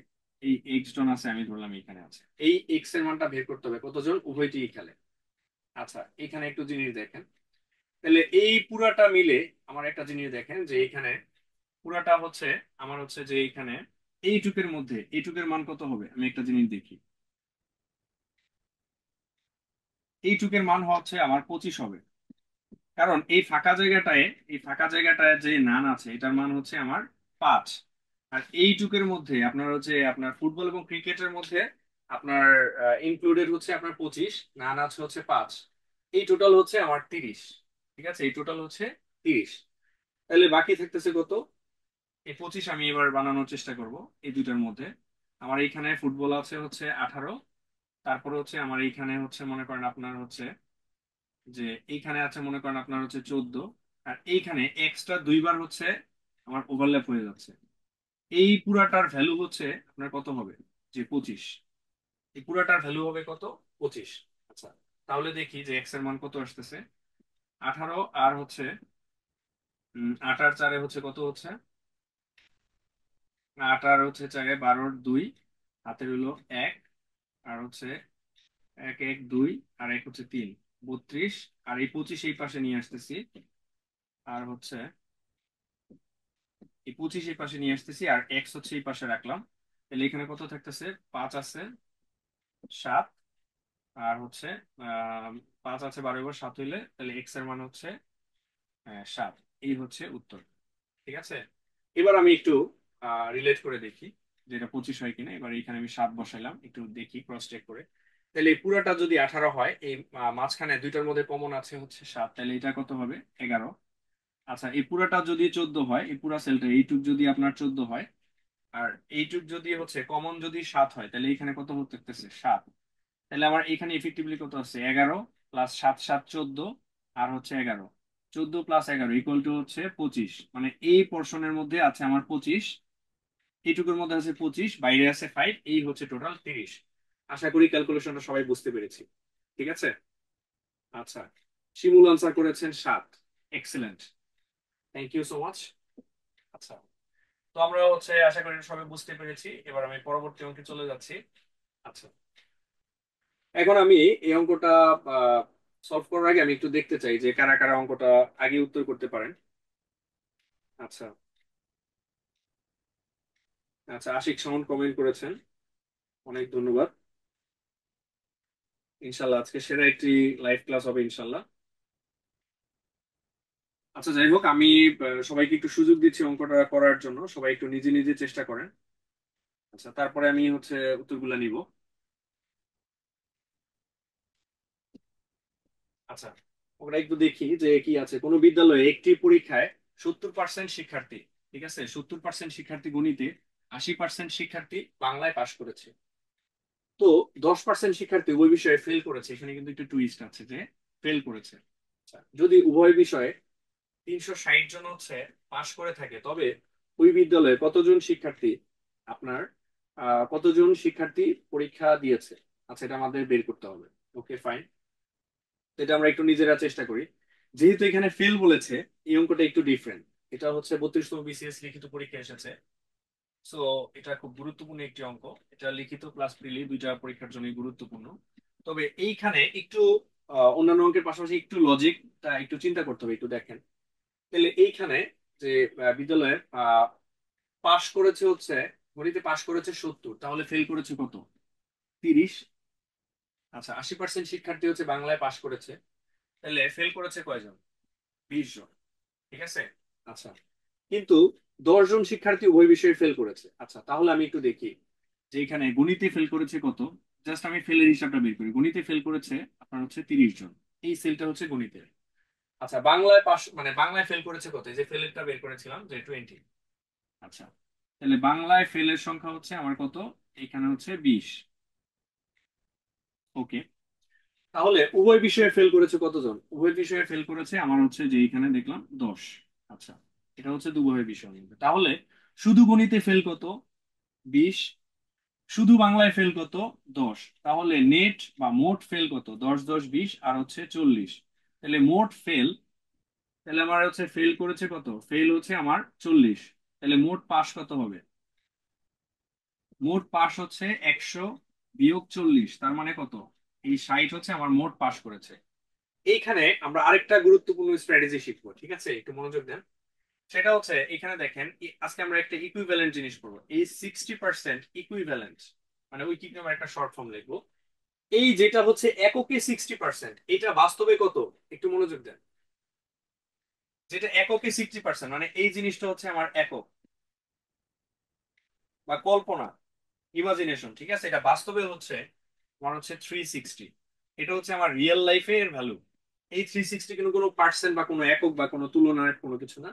এই এক্স জন আছে, আমি ধরলাম এইখানে আছে। এই এক্স এর মানটা বের করতে হবে কতজন উভয়টিই খেলে। আচ্ছা, এখানে একটু জিনিস দেখেন, তাহলে এই পুরাটা মিলে আমার একটা জিনিস দেখেন, যে এখানে পুরাটা হচ্ছে আমার হচ্ছে যে এখানে এইটুকের মধ্যে এইটুকের মান কত হবে, আমি একটা জিনিস দেখি। এইটুকের মান হচ্ছে আমার 25 হবে, কারণ এই ফাঁকা জায়গাটায় যে নান আছে এটার মান হচ্ছে আমার 5। আর এইটুকের মধ্যে আপনার হচ্ছে আপনার ফুটবল এবং ক্রিকেটের মধ্যে আপনার ইনক্লুডেড হচ্ছে আপনার 25, নান আছে হচ্ছে 5। এই টোটাল হচ্ছে আমার 30। ঠিক আছে, এই টোটাল হচ্ছে 30। তাহলে বাকি থাকতেছে কত, এই 25 আমি এবার বানানোর চেষ্টা করব। এই দুইটার মধ্যে আমার এইখানে ফুটবল আছে হচ্ছে 18, তারপরে হচ্ছে আমার এইখানে হচ্ছে মনে করেন আপনার হচ্ছে যে এইখানে আছে মনে করেন আপনার হচ্ছে 14, আর এইখানে এক্সট্রা দুইবার হচ্ছে আমার ওভারল্যাপ হয়ে যাচ্ছে। এই পুরাটার ভ্যালু হচ্ছে আপনার কত হবে, যে 25। এই পুরাটার ভ্যালু হবে কত, 25। আচ্ছা, তাহলে দেখি যে এক্স এর মান কত আসতেছে। 18, আর হচ্ছে 8 আর 4 হচ্ছে কত হচ্ছে, 8 আর হচ্ছে 4 12 2, হাতের হলো 1, আর হচ্ছে 1 1 2, আর 1 হচ্ছে 3, 32। আর এই 25 এই পাশে নিয়ে আসতেছি, আর হচ্ছে এই 25 এই পাশে নিয়ে আসতেছি, আর এক্স হচ্ছে এই পাশে রাখলাম। তাহলে এখানে কত থাকতেছে, 5 আছে 7, আর হচ্ছে আহ 5 আছে 12 এবার 7 হইলে তাহলে এক্স এর মান হচ্ছে 7। এই হচ্ছে উত্তর। ঠিক আছে, এবার আমি একটু রিলেট করে দেখি যে এটা 25 হয় কিনা। এবার এখানে আমি 7 বসাইলাম, একটু দেখি ক্রস চেক করে। তাহলে এই পুরাটা যদি 18 হয়, এই মাঝখানে দুইটার মধ্যে কমন আছে হচ্ছে 7, তাহলে এটা কত হবে? 11। আচ্ছা, এই পুরাটা যদি 14 হয়, এই পুরা সেলটা এইটুক যদি আপনার 14 হয়, আর এইটুক যদি হচ্ছে কমন যদি 7 হয়, তাহলে এখানে কত হতে থাকতেছে? 7। তাহলে আমার এখানে ইফেক্টিভলি কত আছে? 11 প্লাস 7 7 14, আর হচ্ছে 11। 14 প্লাস 11 ইকুয়াল টু হচ্ছে 25। মানে এই পোর্শনের মধ্যে আছে আমার 25, এইটুকুর মধ্যে আছে 25, বাইরে আছে 5, এই হচ্ছে টোটাল 30। আশা করি ক্যালকুলেশনটা সবাই বুঝতে পেরেছি। ঠিক আছে। আচ্ছা, শিমুল আনসার করেছেন 7। Excellent, thank you so much. আচ্ছা, তো আমরা হচ্ছে আশা করি সবাই বুঝতে পেরেছি। এবার আমি পরবর্তী অঙ্কে চলে যাচ্ছি। আচ্ছা, এখন আমি এই অঙ্কটা সলভ করার আগে আমি একটু দেখতে চাই যে কারা কারা অঙ্কটা আগে উত্তর করতে পারেন। আচ্ছা। আচ্ছা, আশিক সাউন্ড কমেন্ট করেছেন, অনেক ধন্যবাদ। ইনশাল্লাহ আজকে সেরা একটি লাইভ ক্লাস হবে ইনশাল্লাহ। আচ্ছা, যাই হোক, আমি সবাইকে একটু সুযোগ দিচ্ছি অঙ্কটা করার জন্য, সবাই একটু নিজে নিজে চেষ্টা করেন। আচ্ছা, তারপরে আমি হচ্ছে উত্তরগুলা নিব। আচ্ছা, আমরা একটু দেখি যে কি আছে। কোন বিদ্যালয়ে একটি পরীক্ষায় 70% শিক্ষার্থী, ঠিক আছে, 70% শিক্ষার্থী গণিতে, 80% শিক্ষার্থী বাংলায় পাশ করেছে। তো 10% শিক্ষার্থী ওই বিষয়ে ফেল করেছে। এখানে কিন্তু একটু টুইস্ট আছে যে ফেল করেছে। আচ্ছা, যদি উভয় বিষয়ে 360 জন হচ্ছে পাশ করে থাকে, তবে ওই বিদ্যালয়ে কতজন শিক্ষার্থী আপনার কতজন শিক্ষার্থী পরীক্ষা দিয়েছে? আচ্ছা, এটা আমাদের বের করতে হবে। ওকে, ফাইন। এটা আমরা একটু নিজেরা চেষ্টা করি। যেহেতু এখানে ফেল বলেছে, এই অঙ্কটা একটু ডিফারেন্ট। এটা হচ্ছে 32তম বিসিএস লিখিত পরীক্ষা এসেছে। সো এটা খুব গুরুত্বপূর্ণ একটি অঙ্ক। এটা লিখিত প্লাস প্রিলি দুইটা পরীক্ষার জন্য গুরুত্বপূর্ণ। তবে এইখানে একটু অন্যান্য অঙ্কের পাশাপাশি একটু লজিকটা একটু চিন্তা করতে হবে। একটু দেখেন, তাহলে এইখানে যে বিদ্যালয়ে পাশ করেছে হচ্ছে, গণিতে পাশ করেছে 70, তাহলে ফেল করেছে কত? 30। আচ্ছা, 80% শিক্ষার্থী হচ্ছে বাংলায় পাশ করেছে, তাহলে ফেল করেছে কয়জন? 20 জন। ঠিক আছে। আচ্ছা, কিন্তু 10 জন শিক্ষার্থী উভয় বিষয়ে ফেল করেছে। আচ্ছা, তাহলে আমি একটু দেখি যে এখানে গণিতে ফেল করেছে কত। জাস্ট আমি ফেলের হিসাবটা বের করি। গণিতে ফেল করেছে আপনার হচ্ছে 30 জন, এই সেলটা হচ্ছে গণিতের। আচ্ছা, বাংলায় পাস মানে বাংলায় ফেল করেছে কত? এই যে ফেলেরটা বের করেছিলাম যে 20। আচ্ছা, তাহলে বাংলায় ফেলের সংখ্যা হচ্ছে আমার কত? এখানে হচ্ছে 20। ওকে, তাহলে উভয় বিষয়ে ফেল করেছে কতজন? উভয় বিষয়ে ফেল করেছে আমার হচ্ছে যে এখানে দেখলাম 10। আচ্ছা, এটা হচ্ছে উভয় বিষয়। তাহলে শুধু গণিতে ফেল কত? 20। শুধু বাংলায় ফেল কত? 10। তাহলে নেট বা মোট ফেল কত? 10 10 20 আর হচ্ছে 40। তাহলে মোট ফেল, তাহলে আমার হচ্ছে ফেল করেছে কত? ফেল হচ্ছে আমার 40। তাহলে মোট পাস কত হবে? মোট পাস হচ্ছে 100 বিয়োগ 40, তার মানে কত? এই 60 হচ্ছে আমার মোট পাস করেছে। এইখানে আমরা আরেকটা গুরুত্বপূর্ণ স্ট্র্যাটেজি শিখবো, ঠিক আছে, একটু মনোযোগ দেন। সেটা হচ্ছে এখানে দেখেন, আজকে আমরা একটা ইকুইভ্যালেন্ট জিনিস করবো। এই 60% ইকুইভ্যালেন্ট, মানে ওই কি নামে একটা শর্ট ফর্ম লিখবো। এই যেটা হচ্ছে এককে 60%, এটা বাস্তবে কত? একটু মনোযোগ দেন। যেটা এককে 60%, মানে এই জিনিসটা হচ্ছে আমার একক বা কল্পনা, ইমাজিনেশন, ঠিক আছে। এটা বাস্তবে হচ্ছে আমার হচ্ছে 360। এটা হচ্ছে আমার রিয়েল লাইফে এর ভ্যালু। এই 360 কিন্তু কোনো পার্সেন্ট বা কোনো একক বা কোনো তুলনার কোনো কিছু না।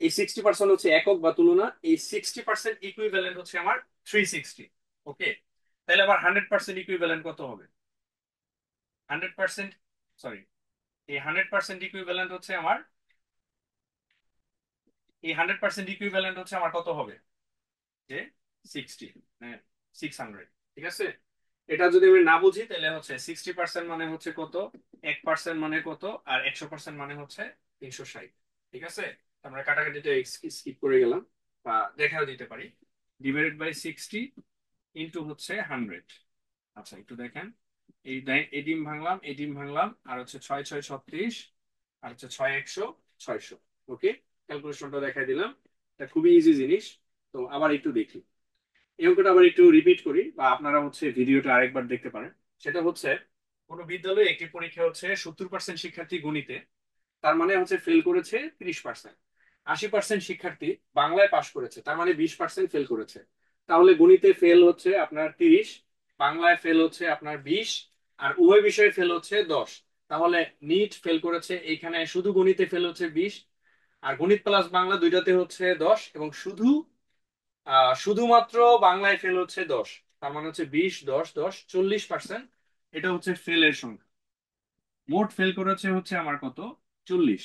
এই 60% হচ্ছে একক বা তুলনা। এই 60% ইকুইভ্যালেন্ট হচ্ছে আমার 360। ওকে, তাহলে আবার 100% ইকুইভ্যালেন্ট কত হবে? 100%, সরি, এই 100% ইকুইভ্যালেন্ট হচ্ছে আমার, এই 100% ইকুইভ্যালেন্ট হচ্ছে আমার কত হবে? যে 60, মানে 600। ঠিক আছে। এটা যদি আমি না বুঝি, তাহলে হচ্ছে 60% মানে হচ্ছে কত, 1% মানে কত, আর 100% মানে হচ্ছে 360। ঠিক আছে। আমরা কাটাকাটিটা স্কিপ করে গেলাম, বা দেখাও দিতে পারি। ডিভাইডেড বাই 60 ইন্টু হচ্ছে 100। আচ্ছা, একটু দেখেন, এই ডিম ভাঙলাম, এই ডিম ভাঙলাম, আর হচ্ছে 6 6 36, আর হচ্ছে 6 100 600। ওকে, ক্যালকুলেশনটা দেখাই দিলাম। এটা খুবই ইজি জিনিস। তো আবার একটু দেখি, এই অঙ্কটা আবার একটু রিপিট করি, বা আপনারা হচ্ছে ভিডিওটা আরেকবার দেখতে পারেন। সেটা হচ্ছে, কোন বিদ্যালয়ে একটি পরীক্ষা হচ্ছে 70% শিক্ষার্থী গণিতে, তার মানে হচ্ছে ফেল করেছে 30%। 80% শিক্ষার্থী বাংলায় পাশ করেছে, তার মানে 20% ফেল করেছে। তাহলে গণিতে ফেল হচ্ছে আপনার 30, বাংলায় ফেল হচ্ছে আপনার 20, আর উভয় বিষয়ে ফেল হচ্ছে 10। তাহলে নিট ফেল করেছে এইখানে, শুধু গণিতে ফেল হচ্ছে 20, আর গণিত প্লাস বাংলা দুইটাতে হচ্ছে 10, এবং শুধুমাত্র বাংলায় ফেল হচ্ছে 10। তার মানে হচ্ছে 20, 10, 10, 40%। এটা হচ্ছে ফেলের সংখ্যা। মোট ফেল করেছে হচ্ছে আমার কত, 40।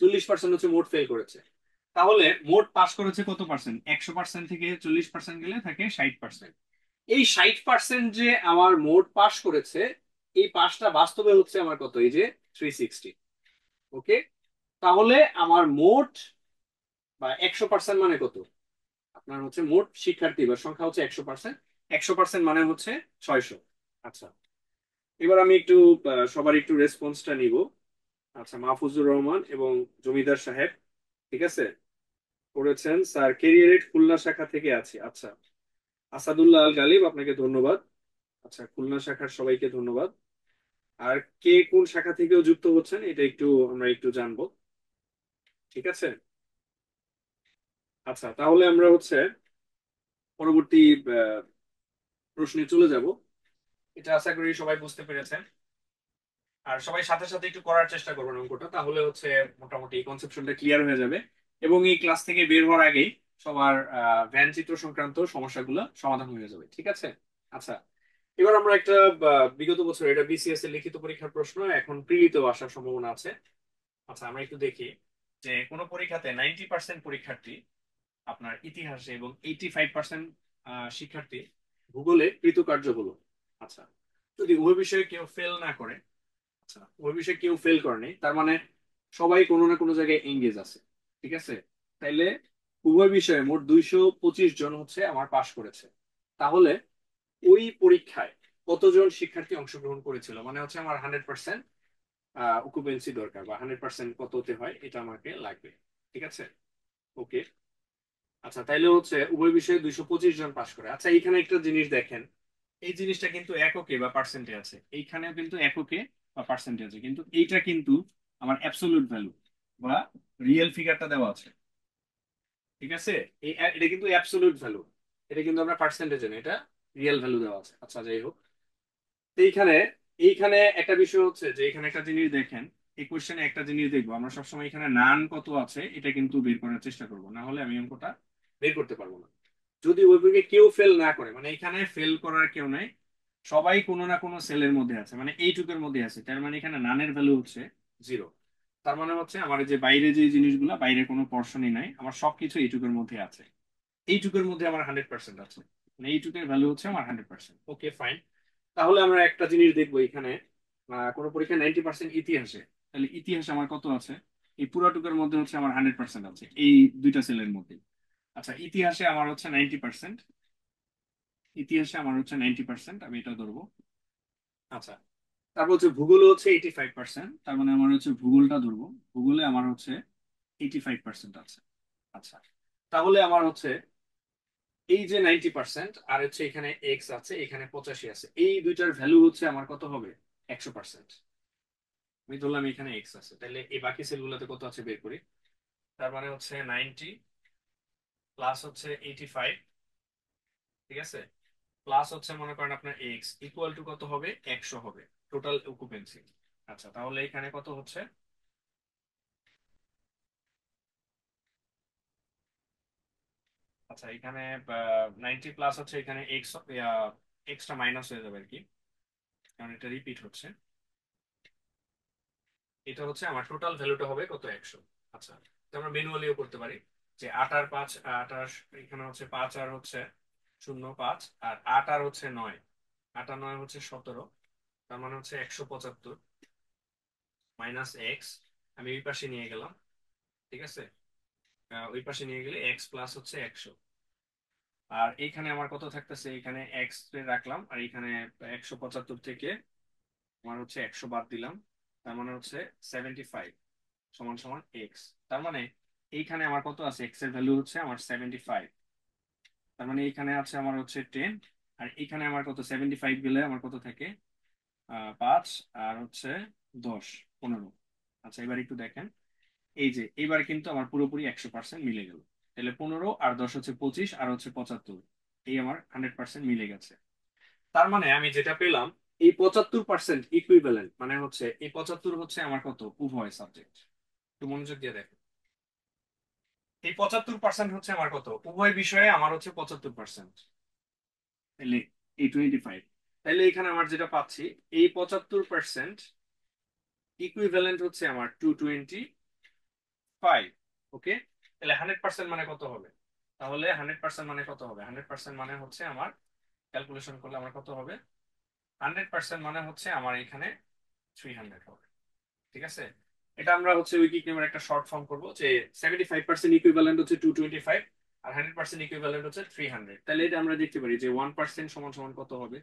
40% হচ্ছে মোট ফেল করেছে। তাহলে মোট পাস করেছে কত পার্সেন্ট? 100% থেকে 40% গেলে থাকে 60%। এই 60% যে আমার মোট পাস করেছে, এই পাসটা বাস্তবে হচ্ছে আমার কত, এই যে 360। ওকে, তাহলে আমার মোট বা 100% মানে কত, আপনার হচ্ছে মোট শিক্ষার্থী বা সংখ্যা হচ্ছে 100%। 100% মানে হচ্ছে 600। আচ্ছা, এবার আমি একটু সবার একটু রেসপন্সটা নিব। আচ্ছা, মাহফুজুর রহমান এবং জমিদার সাহেব, ঠিক আছে, করেছেন স্যার ক্যারিয়ারেট খুলনা শাখা থেকে আছি। আচ্ছা, আসাদুল্লাহ আল গালিব, আপনাকে ধন্যবাদ। আচ্ছা, খুলনা শাখার সবাইকে ধন্যবাদ। আর কে কোন শাখা থেকেও যুক্ত হচ্ছেন এটা একটু আমরা একটু জানবো, ঠিক আছে। আচ্ছা, তাহলে আমরা হচ্ছে পরবর্তী আহ, প্রশ্নে চলে যাব। এটা আশা করি সবাই বুঝতে পেরেছেন। আর সবাই সাথে সাথে একটু করার চেষ্টা করবেন অঙ্কটা, তাহলে হচ্ছে মোটামুটি কনসেপশনটা ক্লিয়ার হয়ে যাবে। এবং এই ক্লাস থেকে বের হওয়ার আগেই সবার ভ্যান চিত্র সংক্রান্ত সমস্যাগুলো সমাধান হয়ে যাবে, ঠিক আছে। আচ্ছা, এবার আমরা একটা বিগত বছর, এটা বিসিএস এর লিখিত পরীক্ষার প্রশ্ন, এখন প্রিলিতেও আসার সম্ভাবনা আছে। আচ্ছা, আমরা একটু দেখি যে কোন পরীক্ষাতে 90% পরীক্ষার্থী আপনার ইতিহাসে এবং 85% শিক্ষার্থী ভূগোলে কৃতকার্য হলো। আচ্ছা, যদি উভয় বিষয়ে কেউ ফেল না করে, আচ্ছা ওই বিষয়ে কেউ ফেল করেনি, তার মানে সবাই কোনো না কোনো জায়গায় এঙ্গেজ আছে, ঠিক আছে। তাইলে উভয় বিষয়ে মোট 225 জন হচ্ছে আমার পাশ করেছে। তাহলে ওই পরীক্ষায় কতজন শিক্ষার্থী অংশগ্রহণ করেছিল, মানে হচ্ছে আমার 100% অকুপেন্সি দরকার, বা 100% কততে হয় এটা আমাকে লাগবে, ঠিক আছে। ওকে, আচ্ছা, তাইলে হচ্ছে উভয় বিষয়ে 225 জন পাশ করে। আচ্ছা, এইখানে একটা জিনিস দেখেন, এই জিনিসটা কিন্তু এককে বা পার্সেন্টে আছে, এইখানেও কিন্তু এককে বা পার্সেন্টে আছে, কিন্তু এইটা কিন্তু আমার অ্যাবসলিউট ভ্যালু বা রিয়েল ফিগারটা দেওয়া আছে, ঠিক আছে। এটা কিন্তু অ্যাবসলিউট ভ্যালু, এটা কিন্তু আমরা পার্সেন্টেজে না, এটা রিয়েল ভ্যালু দেওয়া আছে। আচ্ছা, যাই হোক, তো এইখানে এইখানে একটা বিষয় হচ্ছে যে এখানে একটা জিনিস দেখেন, এই কোশ্চেনে একটা জিনিস দেখবো, আমরা সবসময় এখানে নান কত আছে এটা কিন্তু বের করার চেষ্টা করবো, না হলে আমি অঙ্কটা বের করতে পারবো না। যদি ওই বইকে কেউ ফেল না করে, মানে এখানে ফেল করার কেউ নাই, সবাই কোনো না কোনো সেলের মধ্যে আছে, মানে এইটুকের মধ্যে আছে, তার মানে এখানে নানের ভ্যালু হচ্ছে 0। তার মানে হচ্ছে আমার এই যে বাইরে যে জিনিসগুলো, বাইরে কোনো পোর্শনই নাই, আমার সবকিছু এইটুকের মধ্যে আছে। এইটুকের মধ্যে আমার 100% আছে, মানে এইটুকের ভ্যালু হচ্ছে আমার 100%। ওকে, ফাইন। তাহলে আমরা একটা জিনিস দেখবো এখানে, কোনো পরীক্ষা 90% ইতিহাসে, তাহলে ইতিহাসে আমার কত আছে, এই পুরাটুকের মধ্যে হচ্ছে আমার 100% আছে, এই দুইটা সেলের মধ্যে। আচ্ছা, ইতিহাসে আমার হচ্ছে 90%, ইতিহাসে আমার হচ্ছে 90%, আমি এটা ধরবো। আচ্ছা, তারপর হচ্ছে ভূগোল হচ্ছে 85%, তার মানে আমার হচ্ছে ভূগোলটা ধরবো। ভূগোলে আমার হচ্ছে 85% আছে। আচ্ছা, তাহলে আমার হচ্ছে এই যে 90% আর হচ্ছে এখানে এক্স আছে, এখানে 85 আছে, এই দুইটার ভ্যালু হচ্ছে আমার কত হবে, 100%। আমি ধরলাম এখানে এক্স আছে, তাহলে এই বাকি সেলগুলোতে কত আছে বের করি। তার মানে হচ্ছে 90 প্লাস হচ্ছে 85, ঠিক আছে, প্লাস হচ্ছে মনে করেন আপনার এক্স ইকুয়াল টু কত হবে, 100 হবে টোটাল অকুপেন্সি। আচ্ছা, তাহলে এখানে কত হচ্ছে, আচ্ছা এখানে 90 প্লাস হচ্ছে এখানে এক্স, এক্সটা মাইনাস হয়ে যাবে আর কি, কারণ এটা রিপিট হচ্ছে। এটা হচ্ছে আমার টোটাল ভ্যালুটা হবে কত, 100। আচ্ছা, তো আমরা ম্যানুয়ালিও করতে পারি, যে 8 আর 5 28, এখানে হচ্ছে 5 আর হচ্ছে 0 5, আর 8 আর হচ্ছে 9, 8 আর 9 হচ্ছে 17, তার মানে হচ্ছে 175 মাইনাস এক্স, আমি ওই পাশে নিয়ে গেলাম, ঠিক আছে। ওই পাশে নিয়ে গেলে এক্স প্লাস হচ্ছে 100। আর এইখানে আমার কত থাকতেছে, এখানে এক্স রাখলাম, আর এখানে 175 থেকে আমার হচ্ছে 100 বাদ দিলাম, তার মানে হচ্ছে 75 সমান সমান এক্স। তার মানে এইখানে আমার কত আছে, এক্স এর ভ্যালু হচ্ছে আমার 75, তার মানে এইখানে আছে আমার হচ্ছে 10, আর এখানে আমার কত, 75 গেলে আমার কত থাকে, 5, আর হচ্ছে 10, 15। আচ্ছা, এবার একটু দেখেন, এই যে এবার কিন্তু আমার পুরোপুরি 100% মিলে গেল। তাহলে 15 আর 10 হচ্ছে 25, আর হচ্ছে 75, এই আমার 100% মিলে গেছে। তার মানে আমি যেটা পেলাম এই 75% ইকুইভ্যালেন্ট মানে হচ্ছে এই 75 হচ্ছে আমার কত উভয় সাবজেক্ট। একটু মনোযোগ দিয়ে দেখো, এই 75% হচ্ছে আমার কত উভয় বিষয়ে আমার হচ্ছে 75%। তাহলে এই 25, তাহলে এখানে আমার যেটা পাচ্ছি এই 75% ইকুইভ্যালেন্ট হচ্ছে আমার 225। ওকে, তাহলে 100% মানে কত হবে? তাহলে 100% মানে কত হবে? 100% মানে হচ্ছে আমার ক্যালকুলেশন করলে আমার কত হবে? 100% মানে হচ্ছে আমার এখানে 300 হবে। ঠিক আছে, এটা আমরা হচ্ছে উইকিক নেমের একটা শর্ট ফর্ম করবো যে 75% ইকুইভ্যালেন্ট হচ্ছে 225 আর 100% ইকুইভ্যালেন্ট হচ্ছে 300। তাহলে এটা আমরা দেখতে পারি যে 1% সমান সমান কত হবে?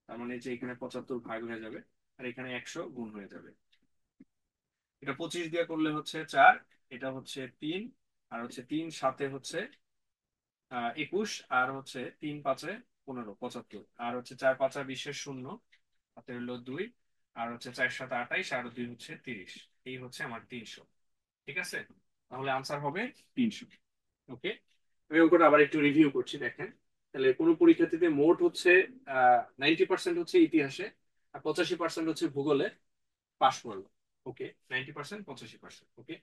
তার মানে যে এখানে 75 ভাগ হয়ে যাবে আর এখানে 100 গুণ হয়ে যাবে। এটা 25 দিয়ে করলে হচ্ছে 4, এটা হচ্ছে 3, আর হচ্ছে 3 সাথে হচ্ছে 21, আর হচ্ছে 3 5 15 75, আর হচ্ছে 4 5 20 শূন্য, হাতে হলো 2, আর হচ্ছে 4 7 28, আর 2 হচ্ছে 30। এই হচ্ছে আমার 300। ঠিক আছে, তাহলে আনসার হবে 300। ওকে, আমি অঙ্কটা আবার একটু রিভিউ করছি, দেখেন। তাহলে কোনো পরীক্ষার্থীতে মোট হচ্ছে 90% হচ্ছে ইতিহাসে আর 85% হচ্ছে ভূগোলে পাশ করলো। ওকে, 90% 85%। ওকে,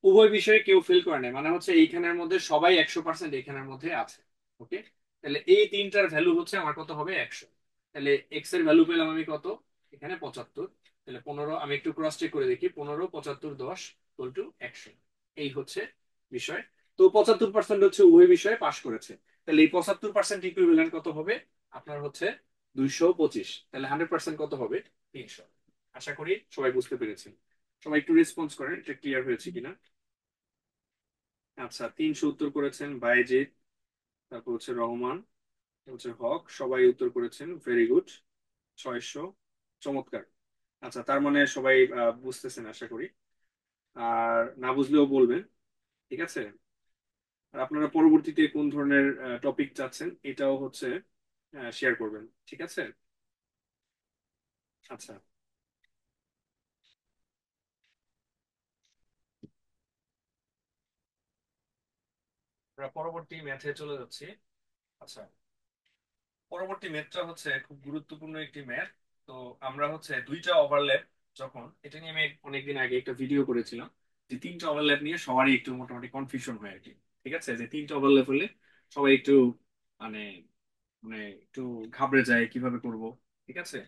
উভয় বিষয়ে কেউ ফেল করে নাই, মানে হচ্ছে এইখানের মধ্যে সবাই 100% এইখানের মধ্যে আছে। ওকে, তাহলে এই তিনটার ভ্যালু হচ্ছে আমার কত হবে? 100। তাহলে এক্স এর ভ্যালু পেলাম আমি কত? এখানে 75। তাহলে 15, আমি একটু ক্রস চেক করে দেখি, 15 75 10 ইকুয়াল টু 100। এই হচ্ছে বিষয়। তো 75% হচ্ছে উভয় বিষয়ে পাশ করেছে। তাহলে এই 75% ইকুইভ্যালেন্ট কত হবে? আপনার হচ্ছে 225। তাহলে 100% কত হবে? 300। আশা করি সবাই বুঝতে পেরেছেন। সবাই একটু রেসপন্স করেন, এটা ক্লিয়ার হয়েছে কিনা। আচ্ছা, 300 উত্তর করেছেন বাইজিৎ, তারপর হচ্ছে রহমান, হচ্ছে হক, সবাই উত্তর করেছেন, ভেরি গুড। 600, চমৎকার। আচ্ছা, তার মানে সবাই বুঝতেছেন আশা করি। আর না বুঝলেও বলবেন, ঠিক আছে। আর আপনারা পরবর্তীতে কোন ধরনের টপিক চাচ্ছেন এটাও হচ্ছে শেয়ার করবেন, ঠিক আছে। আচ্ছা, আমরা পরবর্তী ম্যাথে চলে যাচ্ছি। আচ্ছা, পরবর্তী ম্যাথটা হচ্ছে খুব গুরুত্বপূর্ণ একটি ম্যাথ। তো আমরা হচ্ছে দুইটা ওভারল্যাপ, যখন এটা নিয়ে আমি অনেকদিন আগে একটা ভিডিও করেছিলাম যে তিনটা ওভারল্যাপ নিয়ে সবারই একটু মোটামুটি কনফিউশন হয় আর কি। ঠিক আছে, যে তিনটা ওভারল্যাপ হলে সবাই একটু মানে মানে একটু ঘাবড়ে যায় কিভাবে করব। ঠিক আছে,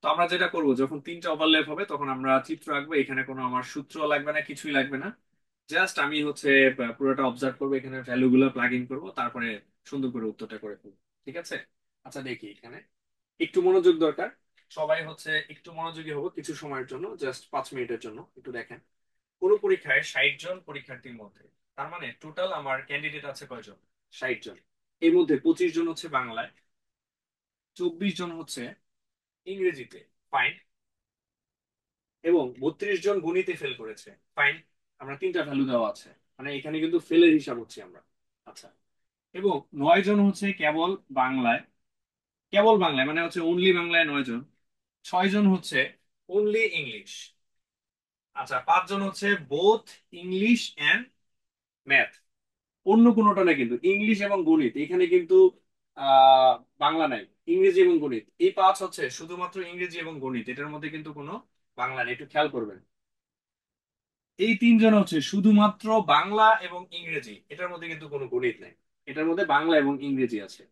তো আমরা যেটা করব, যখন তিনটা ওভারল্যাপ হবে তখন আমরা চিত্র আঁকবো, এখানে কোনো আমার সূত্র লাগবে না, কিছুই লাগবে না। জাস্ট আমি হচ্ছে পুরোটা অবজার্ভ করবো, এখানে ভ্যালু গুলো প্লাগ ইন করবো, তারপরে সুন্দর করে উত্তরটা করে ফেলবো। ঠিক আছে, আচ্ছা দেখি এখানে একটু মনোযোগ দরকার। সবাই হচ্ছে একটু মনোযোগী হবো কিছু সময়ের জন্য, জাস্ট 5 মিনিটের জন্য। একটু দেখেন, পুরো পরীক্ষায় 60 জন পরীক্ষার্থীর মধ্যে, তার মানে টোটাল আমার ক্যান্ডিডেট আছে কয়জন? 60 জন। এর মধ্যে 25 জন হচ্ছে বাংলায়, 24 জন হচ্ছে ইংরেজিতে, ফাইন, এবং 32 জন গণিতে ফেল করেছে, ফাইন। আমরা তিনটা ভ্যালু দেওয়া আছে, মানে এখানে কিন্তু ফেলের হিসাব হচ্ছে আমরা। আচ্ছা, এবং 9 জন হচ্ছে কেবল বাংলায়, কেবল বাংলায় মানে হচ্ছে অনলি বাংলায় 9 জন। 6 জন হচ্ছে অনলি ইংলিশ। আচ্ছা, 5 জন হচ্ছে বোথ ইংলিশ অ্যান্ড ম্যাথ। অন্য কোনোটা না, কিন্তু ইংলিশ এবং গণিত এখানে কিন্তু আহ বাংলা নাই। ইংরেজি এবং গণিত, এই 5 হচ্ছে শুধুমাত্র ইংরেজি এবং গণিত, এটার মধ্যে কিন্তু কোনো বাংলা নেই, একটু খেয়াল করবেন। এই 3 জন হচ্ছে শুধুমাত্র বাংলা এবং ইংরেজি, এটার মধ্যে কিন্তু কোনো গণিত নেই, এটার মধ্যে বাংলা এবং ইংরেজি আছে।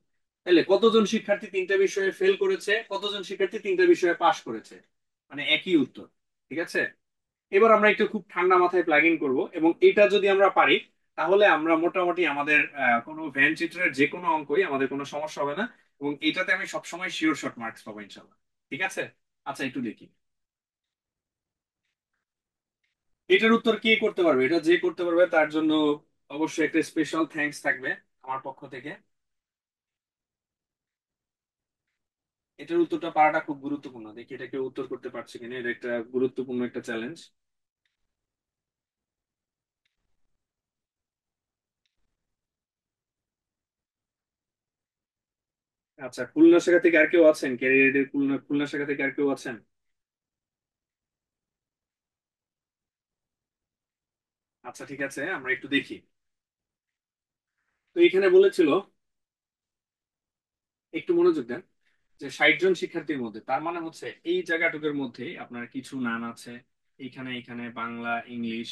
তাহলে কতজন শিক্ষার্থী তিনটা বিষয়ে ফেল করেছে, কতজন শিক্ষার্থী তিনটা বিষয়ে পাশ করেছে? মানে একই উত্তর। ঠিক আছে, এবার আমরা একটু খুব ঠান্ডা মাথায় প্লাগ ইন করবো, এবং এটা যদি আমরা পারি তাহলে আমরা মোটামুটি আমাদের কোনো ভ্যান চিত্রের যে কোনো অঙ্কই আমাদের কোনো সমস্যা হবে না, এবং এটাতে আমি সবসময় শিওর শর্ট মার্কস পাবো ইনশাল্লাহ। ঠিক আছে, আচ্ছা একটু দেখি এটার উত্তর কে করতে পারবে। এটা যে করতে পারবে তার জন্য অবশ্যই একটা স্পেশাল থ্যাঙ্কস থাকবে আমার পক্ষ থেকে। এটার উত্তরটা পারাটা খুব গুরুত্বপূর্ণ, দেখি এটা কেউ উত্তর করতে পারছে কিনা, এটা একটা গুরুত্বপূর্ণ একটা চ্যালেঞ্জ। আচ্ছা, খুলনা শাখা থেকে আর কেউ আছেন? ক্যারিয়ারের খুলনা খুলনা শাখা থেকে আর কেউ আছেন? আচ্ছা ঠিক আছে, আমরা একটু দেখি। তো এখানে বলেছিল, একটু মনোযোগ দেন, যে 60 জন শিক্ষার্থীর মধ্যে, তার মানে হচ্ছে এই জায়গাটুকুর মধ্যে আপনার কিছু নান আছে, এইখানে এখানে বাংলা ইংলিশ,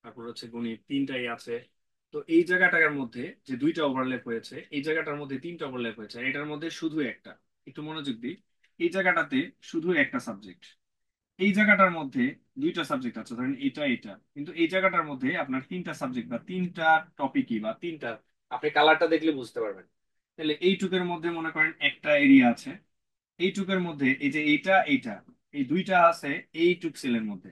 তারপর হচ্ছে গণিত তিনটাই আছে। তো এই জায়গাটার মধ্যে যে দুইটা ওভারল্যাপ হয়েছে, এই জায়গাটার মধ্যে তিনটা ওভারল্যাপ হয়েছে, আর এটার মধ্যে শুধু একটা, একটু মনোযোগ দিই, এই জায়গাটাতে শুধু একটা সাবজেক্ট, এই জায়গাটার মধ্যে দুইটা সাবজেক্ট আছে, ধরেন এটা এটা, কিন্তু এই জায়গাটার মধ্যে আপনার তিনটা সাবজেক্ট বা তিনটা টপিকই বা তিনটা, আপনি কালারটা দেখলে বুঝতে পারবেন। তাহলে এইটুকের মধ্যে মনে করেন একটা এরিয়া আছে, এইটুকের মধ্যে এই যে এইটা এইটা, এই দুইটা আছে এইটুক সেলের মধ্যে।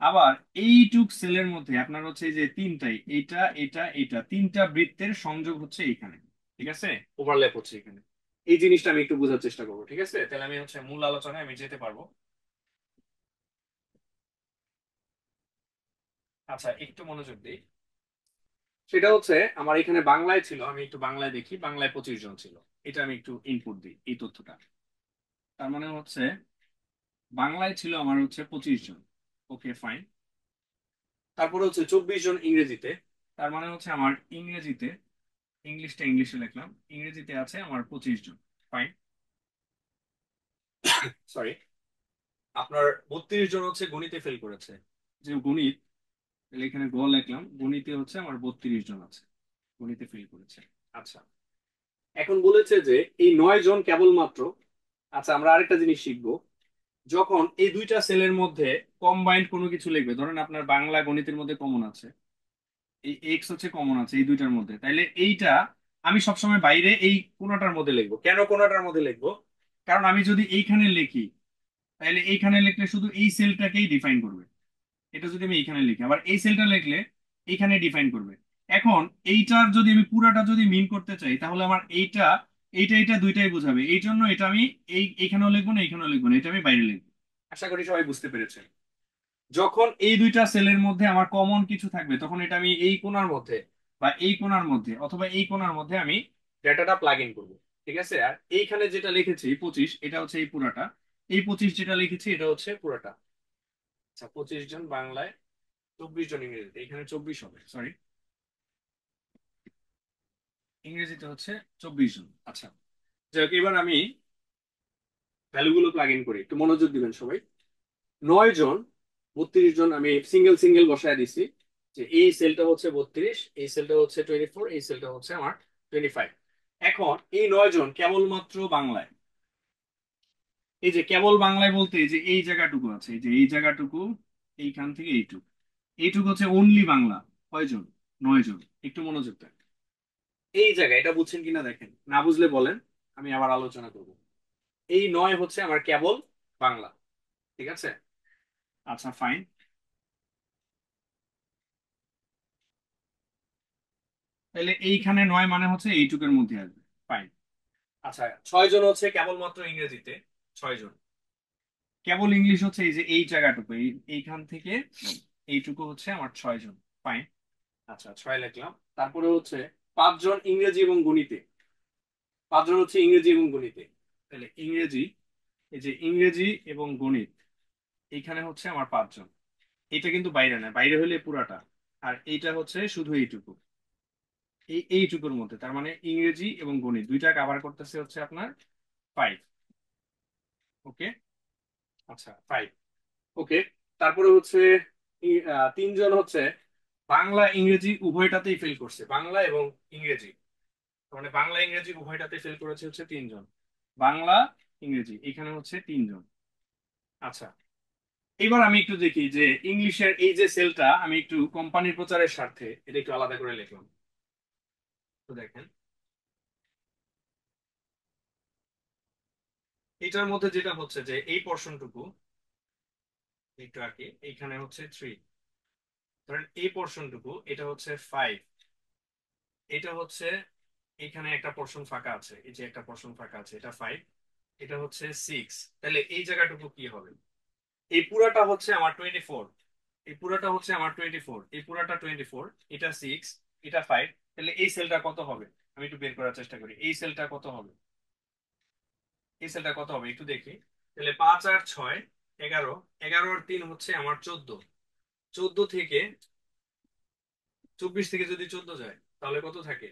আবার এইটুক সেলের মধ্যে আপনার হচ্ছে এই যে তিনটাই, এইটা এটা এটা, তিনটা বৃত্তের সংযোগ হচ্ছে এইখানে, ঠিক আছে, ওভারল্যাপ হচ্ছে এখানে। এই জিনিসটা আমি একটু বোঝার চেষ্টা করবো, ঠিক আছে, তাহলে আমি হচ্ছে মূল আলোচনায় আমি যেতে পারবো। আচ্ছা, একটু মনোযোগ দিই। সেটা হচ্ছে আমার এখানে বাংলায় ছিল, আমি একটু বাংলায় দেখি, বাংলায় 25 জন ছিল। এটা আমি একটু ইনপুট দিই এই তথ্যটা। তার মানে হচ্ছে বাংলায় ছিল আমার হচ্ছে 25 জন। Okay fine. তারপরে হচ্ছে 24 জন ইংরেজিতে। তার মানে হচ্ছে আমার ইংরেজিতে, ইংলিশটা ইংলিশে লিখলাম, ইংরেজিতে আছে আমার 25 জন। ফাইন। সরি। আপনার 32 জন হচ্ছে গণিতে ফেল করেছে। যে গণিত, তাহলে এখানে গ লিখলাম, গণিতে হচ্ছে আমার 32 জন আছে, গণিতে ফেল করেছে। আচ্ছা, এখন বলেছে যে এই 9 জন কেবলমাত্র। আচ্ছা, আমরা আরেকটা জিনিস শিখবো, যখন এই দুইটা সেলের মধ্যে কম্বাইন্ড কোনো কিছু লিখবে, ধরেন আপনার বাংলা গণিতের মধ্যে কমন আছে, এই এক্স হচ্ছে কমন আছে এই দুইটার মধ্যে, তাইলে এইটা আমি সবসময় বাইরে এই কোনাটার মধ্যে লিখবো। কেন কোনাটার মধ্যে লিখবো? কারণ আমি যদি এইখানে লিখি, তাহলে এইখানে লিখলে শুধু এই সেলটাকেই ডিফাইন করবে। এটা যদি আমি এইখানে লিখি, আবার এই সেলটা লিখলে এইখানে ডিফাইন করবে। এখন এইটার যদি আমি পুরাটা যদি মিন করতে চাই, তাহলে আমার এইটা এইটা এইটা দুইটাই বোঝাবে, এই জন্য এটা আমি এইখানেও লিখবো না, এইখানেও লিখবো না, এটা আমি বাইরে লিখবো। আশা করি সবাই বুঝতে পেরেছেন। যখন এই দুইটা সেলের মধ্যে আমার কমন কিছু থাকবে, তখন এটা আমি এই কোণার মধ্যে বা এই কোণার মধ্যে অথবা এই কোণার মধ্যে আমি ডেটাটা প্লাগ ইন করবো। ঠিক আছে, আর এইখানে যেটা লিখেছি 25, এটা হচ্ছে এই পুরাটা, এই 25 যেটা লিখেছি এটা হচ্ছে পুরাটা। আচ্ছা, 25 জন বাংলায়, 24 জন ইংরেজিতে, এখানে 24 হবে, সরি, ইংরেজিতে হচ্ছে 24 জন। আচ্ছা, যাই হোক, এবার আমি ভ্যালুগুলো প্লাগ ইন করি, একটু মনোযোগ দিবেন সবাই। 9 জন, 32 জন আমি সিঙ্গেল সিঙ্গেল বসায় দিছি, যে এই সেলটা হচ্ছে 32, এই সেলটা হচ্ছে 24, এই সেলটা হচ্ছে আমার 25। এখন এই 9 জন কেবলমাত্র বাংলায়, এই যে কেবল বাংলায় বলতে এই যে এই জায়গাটুকু আছে, এই যে এই জায়গাটুকু, এইখান থেকে এইটুকু, এইটুকু হচ্ছে অনলি বাংলা। কয়জন? 9 জন। একটু মনোযোগ দেন এই জায়গায়, এটা বুঝছেন কিনা দেখেন, না বুঝলে বলেন, আমি আবার আলোচনা করব। এই 9 হচ্ছে আমার কেবল বাংলা, ঠিক আছে। আচ্ছা ফাইন। তাহলে এইখানে 9 মানে হচ্ছে এইটুকের মধ্যে আসবে। ফাইন। আচ্ছা, 6 জন হচ্ছে কেবলমাত্র ইংরেজিতে, 6 জন। কেবল ইংলিশ হচ্ছে এই যে এই জায়গাটুকু, এইখান থেকে এইটুকু হচ্ছে আমার 6 জন। ফাইন। আচ্ছা, 6 লিখলাম। তারপরে হচ্ছে 5 জন ইংরেজি এবং গণিতে, 5 জন হচ্ছে ইংরেজি এবং গণিতে। তাহলে ইংরেজি, এই যে ইংরেজি এবং গণিত, এইখানে হচ্ছে আমার 5 জন। এটা কিন্তু বাইরে না, বাইরে হলে পুরাটা, আর এইটা হচ্ছে শুধু এইটুকু, এইটুকুর মধ্যে, তার মানে ইংরেজি এবং গণিত দুইটা কভার করতেছে হচ্ছে আপনার 5। ওকে। আচ্ছা 5। ওকে। তারপরে হচ্ছে 3 জন হচ্ছে বাংলা ইংরেজি উভয়টাতেই ফেল করছে, বাংলা এবং ইংরেজি, মানে বাংলা ইংরেজি উভয়টাতে ফেল করেছে হচ্ছে 3 জন। বাংলা ইংরেজি এখানে হচ্ছে 3 জন। আচ্ছা, এবার আমি একটু দেখি যে ইংলিশের এই যে সেলটা, আমি একটু কোম্পানির প্রচারের স্বার্থে এটা একটু আলাদা করে লিখলাম। তো দেখেন, এটার মধ্যে যেটা হচ্ছে যে এই পোর্শনটুকু একটু আর কি, এইখানে হচ্ছে 3, ধরেন এই পোর্শনটুকু এটা হচ্ছে 5, এটা হচ্ছে এখানে একটা পোর্শন ফাঁকা আছে, এই যে একটা পোর্শন ফাঁকা আছে, এটা 5, এটা হচ্ছে 6। তাহলে এই জায়গাটুকু কি হবে? এই পুরাটা হচ্ছে আমার 24, এই পুরাটা হচ্ছে আমার 24, এই পুরাটা 24, এটা 6, এটা 5। তাহলে এই সেলটা কত হবে? আমি একটু বের করার চেষ্টা করি, এই সেলটা কত হবে, এই সেলটা কত হবে একটু দেখি। তাহলে 5 আর 6 11, 11 আর 3 হচ্ছে আমার 14, 14 থেকে 24 থেকে যদি 14 যায় তাহলে কত থাকে?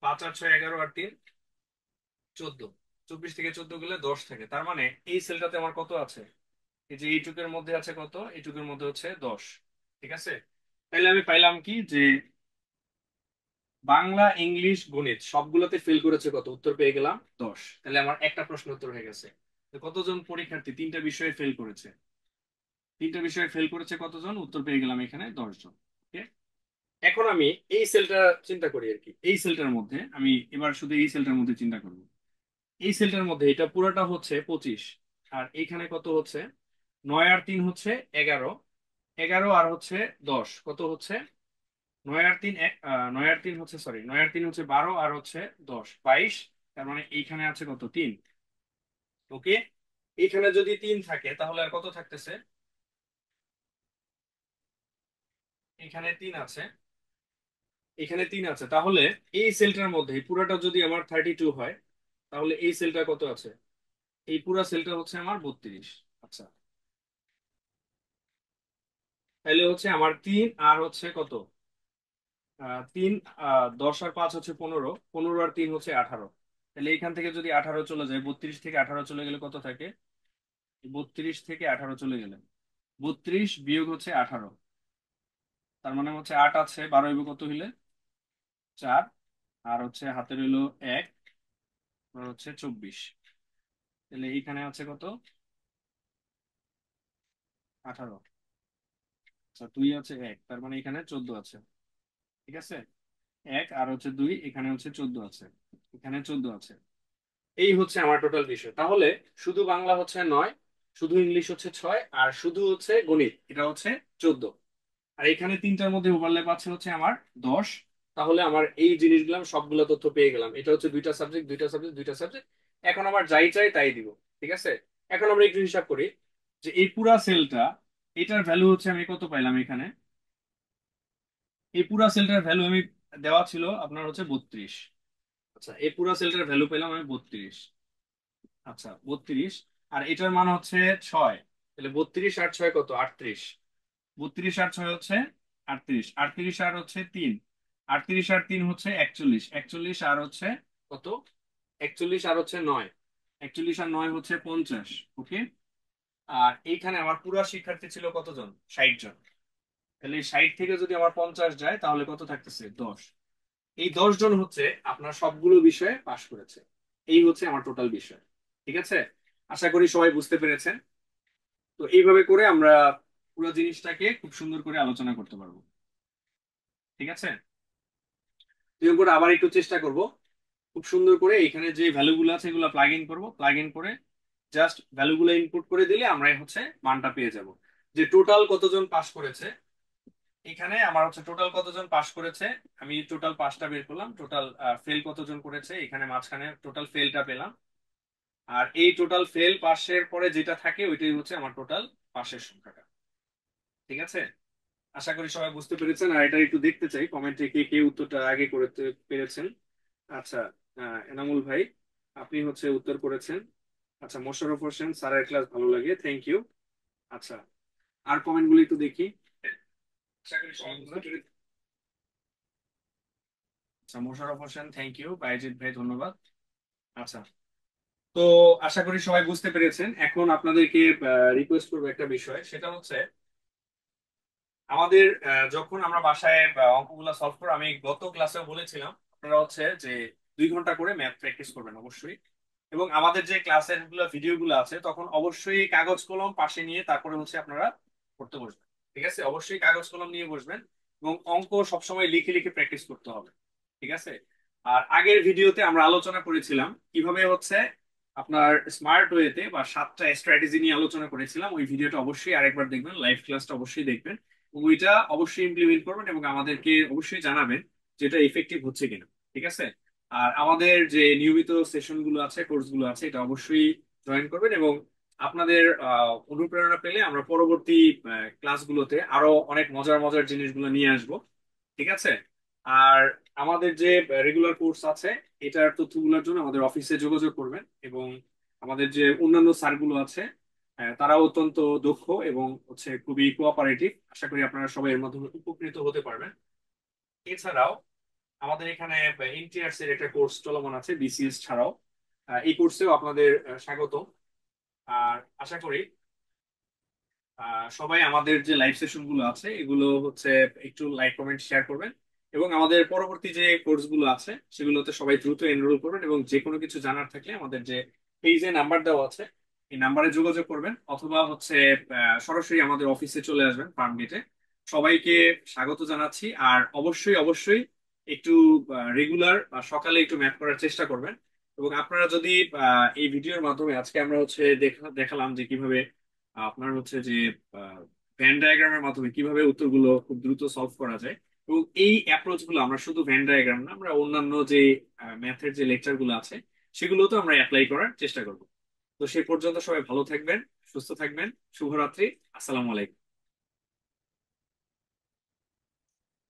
5 আর 6 11 আর 3 14। 24 থেকে 14 গেলে 10 থাকে, তার মানে এই সেলটাতে আমার কত আছে? এই যে এইটুকের মধ্যে আছে কত, এইটুকের মধ্যে হচ্ছে 10। ঠিক আছে, তাহলে আমি পাইলাম কি যে বাংলা, ইংলিশ, গণিত সবগুলোতে ফেল করেছে কত, উত্তর পেয়ে গেলাম 10। তাহলে আমার একটা প্রশ্ন উত্তর হয়ে গেছে। তো কতজন পরীক্ষার্থী তিনটা বিষয়ে ফেল করেছে? তিনটা বিষয়ে ফেল করেছে কতজন, উত্তর পেয়ে গেলাম এখানে 10 জন। ওকে, এখন আমি এই সেলটা চিন্তা করি আর কি। এই সেলটার মধ্যে আমি এবার শুধু এই সেলটার মধ্যে চিন্তা করব। এই সেলটার মধ্যে এটা পুরোটা হচ্ছে 25, আর এইখানে কত হচ্ছে, 9 আর 3 হচ্ছে 11, 11 আর হচ্ছে 10 কত হচ্ছে, 9 আর 3 9 আর 3 হচ্ছে, সরি 9 আর 3 হচ্ছে 12 আর হচ্ছে 10 22। তার মানে এইখানে আছে কত, 3। ওকে, এইখানে যদি 3 থাকে তাহলে আর কত থাকতেছে, এখানে 3 আছে, এখানে 3 আছে, তাহলে এই সেলটার মধ্যে পুরোটা যদি আমার 32 হয়, তাহলে এই সেলটা কত আছে, এই পুরা সেলটা হচ্ছে আমার 32। আচ্ছা, তাহলে হচ্ছে আমার 3 আর হচ্ছে কত, 3, 10 আর 5 হচ্ছে 15, 15 আর 3 হচ্ছে 18। তাহলে এইখান থেকে যদি 18 চলে যায়, 32 থেকে 18 চলে গেলে কত থাকে, 32 থেকে 18 চলে গেলে 32 বিয়োগ হচ্ছে 18, তার মানে হচ্ছে 8 আছে, 12 হইব কত হইলে, 4, আর হচ্ছে হাতে রইলো 1, আর হচ্ছে 24। তাহলে এইখানে আছে কত, 18। আচ্ছা, 2 আছে 1, তার মানে এখানে 14 আছে। ঠিক আছে, 1 আর হচ্ছে 2, এখানে হচ্ছে 14 আছে, এখানে 14 আছে। এই হচ্ছে আমার টোটাল বিষয়। তাহলে শুধু বাংলা হচ্ছে 9, শুধু ইংলিশ হচ্ছে 6, আর শুধু হচ্ছে গণিত এটা হচ্ছে 14। আর এখানে তিনটার মধ্যে ওভারল্যাপ আছে হচ্ছে আমার 10। তাহলে আমার এই জিনিসগুলো আমি সবগুলো তথ্য পেয়ে গেলাম। এটা হচ্ছে দুইটা সাবজেক্ট, দুইটা সাবজেক্ট, দুইটা সাবজেক্ট। এখন আমার যাই চাই তাই দিব। ঠিক আছে, এখন আমরা একটু হিসাব করি যে এই পুরা সেলটা, এটার ভ্যালু হচ্ছে আমি কত পাইলাম এখানে। এই পুরা সেলটার ভ্যালু আমি দেওয়া ছিল আপনার হচ্ছে 32। আচ্ছা, এই পুরা সেলটার ভ্যালু পেলাম আমি 32। আচ্ছা, 32, আর এটার মান হচ্ছে 6। তাহলে 32 আর 6 কত, 38। 32 আর 6 হচ্ছে 38, 38 আর হচ্ছে 3, 38 আর 3 হচ্ছে 41, 41 আর হচ্ছে কত, 41 আর হচ্ছে 9, 41 আর 9 হচ্ছে 50। ওকে, আর এইখানে আমার পুরা শিক্ষার্থী ছিল কতজন, 60 জন। তাহলে এই 60 থেকে যদি আমার 50 যায় তাহলে কত থাকতেছে, 10। এই 10 জন হচ্ছে আপনার সবগুলো বিষয়ে পাশ করেছে। এই হচ্ছে আমার টোটাল বিষয়। ঠিক আছে, আশা করি সবাই বুঝতে পেরেছেন। তো এইভাবে করে আমরা পুরো জিনিসটাকে খুব সুন্দর করে আলোচনা করতে পারবো। ঠিক আছে, এরকম করে আবার একটু চেষ্টা করব, খুব সুন্দর করে এখানে যে ভ্যালুগুলো আছে এগুলো প্লাগ ইন করবো, প্লাগ ইন করে জাস্ট ভ্যালুগুলো ইনপুট করে দিলে আমরা হচ্ছে মানটা পেয়ে যাব। যে টোটাল কতজন পাস করেছে, এখানে আমার হচ্ছে টোটাল কতজন পাস করেছে, আমি টোটাল পাসটা বের করলাম, টোটাল ফেল কতজন করেছে এখানে মাঝখানে টোটাল ফেলটা পেলাম। আর এই টোটাল ফেল পাশের পরে যেটা থাকে ওইটাই হচ্ছে আমার টোটাল পাশের সংখ্যাটা। ঠিক আছে, আশা করি সবাই বুঝতে পেরেছেন। আর এটা একটু দেখতে চাই কমেন্টে কে কে উত্তরটা আগে করতে পেরেছেন। আচ্ছা, এনামুল ভাই আপনি হচ্ছে উত্তর করেছেন। আচ্ছা, মোশাররফ হোসেন স্যারের ক্লাস ভালো লাগে, থ্যাংক ইউ। আচ্ছা, আর কমেন্ট গুলো একটু দেখি। আশা করি সবাই বুঝতে পেরেছেন। আচ্ছা, মোশাররফ হোসেন থ্যাংক ইউ, বাইজিৎ ভাই ধন্যবাদ। আচ্ছা, তো আশা করি সবাই বুঝতে পেরেছেন। এখন আপনাদেরকে রিকোয়েস্ট করবো একটা বিষয়, সেটা হচ্ছে আমাদের যখন আমরা বাসায় অঙ্কগুলো সলভ করবো, আমি গত ক্লাসেও বলেছিলাম আপনারা হচ্ছে যে 2 ঘন্টা করে ম্যাথ প্র্যাকটিস করবেন অবশ্যই। এবং আমাদের যে ক্লাসের গুলো ভিডিও গুলো আছে তখন অবশ্যই কাগজ কলম পাশে নিয়ে তারপরে হচ্ছে আপনারা পড়তে বসবেন। ঠিক আছে, অবশ্যই কাগজ কলম নিয়ে বসবেন এবং অঙ্ক সবসময় লিখে লিখে প্র্যাকটিস করতে হবে। ঠিক আছে, আর আগের ভিডিওতে আমরা আলোচনা করেছিলাম কিভাবে হচ্ছে আপনার স্মার্ট ওয়েতে বা 7টা স্ট্র্যাটেজি নিয়ে আলোচনা করেছিলাম। ওই ভিডিওটা অবশ্যই আরেকবার দেখবেন, লাইভ ক্লাসটা অবশ্যই দেখবেন, ওইটা অবশ্যই ইমপ্লিমেন্ট করবেন এবং আমাদেরকে অবশ্যই জানাবেন যেটা ইফেক্টিভ হচ্ছে কিনা। ঠিক আছে, আর আমাদের যে নিয়মিত সেশন গুলো আছে, কোর্স গুলো আছে, এটা অবশ্যই জয়েন করবেন। এবং আপনাদের অনুপ্রেরণা পেলে আমরা পরবর্তী ক্লাসগুলোতে আরো অনেক মজার মজার জিনিসগুলো নিয়ে আসব। ঠিক আছে, আর আমাদের যে রেগুলার কোর্স আছে এটার তথ্যগুলোর জন্য আমাদের অফিসে যোগাযোগ করবেন। এবং আমাদের যে অন্যান্য স্যারগুলো আছে তারাও অত্যন্ত দক্ষ এবং হচ্ছে খুবই কোঅপারেটিভ। আশা করি আপনারা সবাই এর মাধ্যমে উপকৃত হতে পারবেন। এছাড়াও আমাদের এখানে এনটিআরসি এর একটা কোর্স চলমান আছে বিসিএস ছাড়াও। এই কোর্সেও আপনাদের স্বাগত। আর আশা করি সবাই আমাদের যে লাইভ সেশন গুলো আছে এগুলো হচ্ছে একটু লাইক কমেন্ট শেয়ার করবেন, এবং আমাদের পরবর্তী যে কোর্স গুলো আছে সেগুলোতে সবাই দ্রুত এনরোল করবেন, এবং যে কোনো কিছু জানার থাকলে আমাদের যে পেজে নাম্বার দেওয়া আছে এই নাম্বারে যোগাযোগ করবেন, অথবা হচ্ছে সরাসরি আমাদের অফিসে চলে আসবেন ফার্ম গেটে। সবাইকে স্বাগত জানাচ্ছি। আর অবশ্যই অবশ্যই একটু রেগুলার সকালে একটু ম্যাথ করার চেষ্টা করবেন। এবং আপনারা যদি এই ভিডিওর মাধ্যমে আজকে আমরা হচ্ছে দেখালাম যে কিভাবে আপনার হচ্ছে যে ভ্যান ডায়াগ্রামের মাধ্যমে কিভাবে উত্তরগুলো খুব দ্রুত সলভ করা যায়, এবং এই অ্যাপ্রোচ গুলো আমরা শুধু ভ্যান ডায়াগ্রাম না, আমরা অন্যান্য যে ম্যাথের যে লেকচার গুলো আছে সেগুলোতেও আমরা অ্যাপ্লাই করার চেষ্টা করব। তো সেই পর্যন্ত সবাই ভালো থাকবেন, সুস্থ থাকবেন। শুভরাত্রি। আসসালামু আলাইকুম।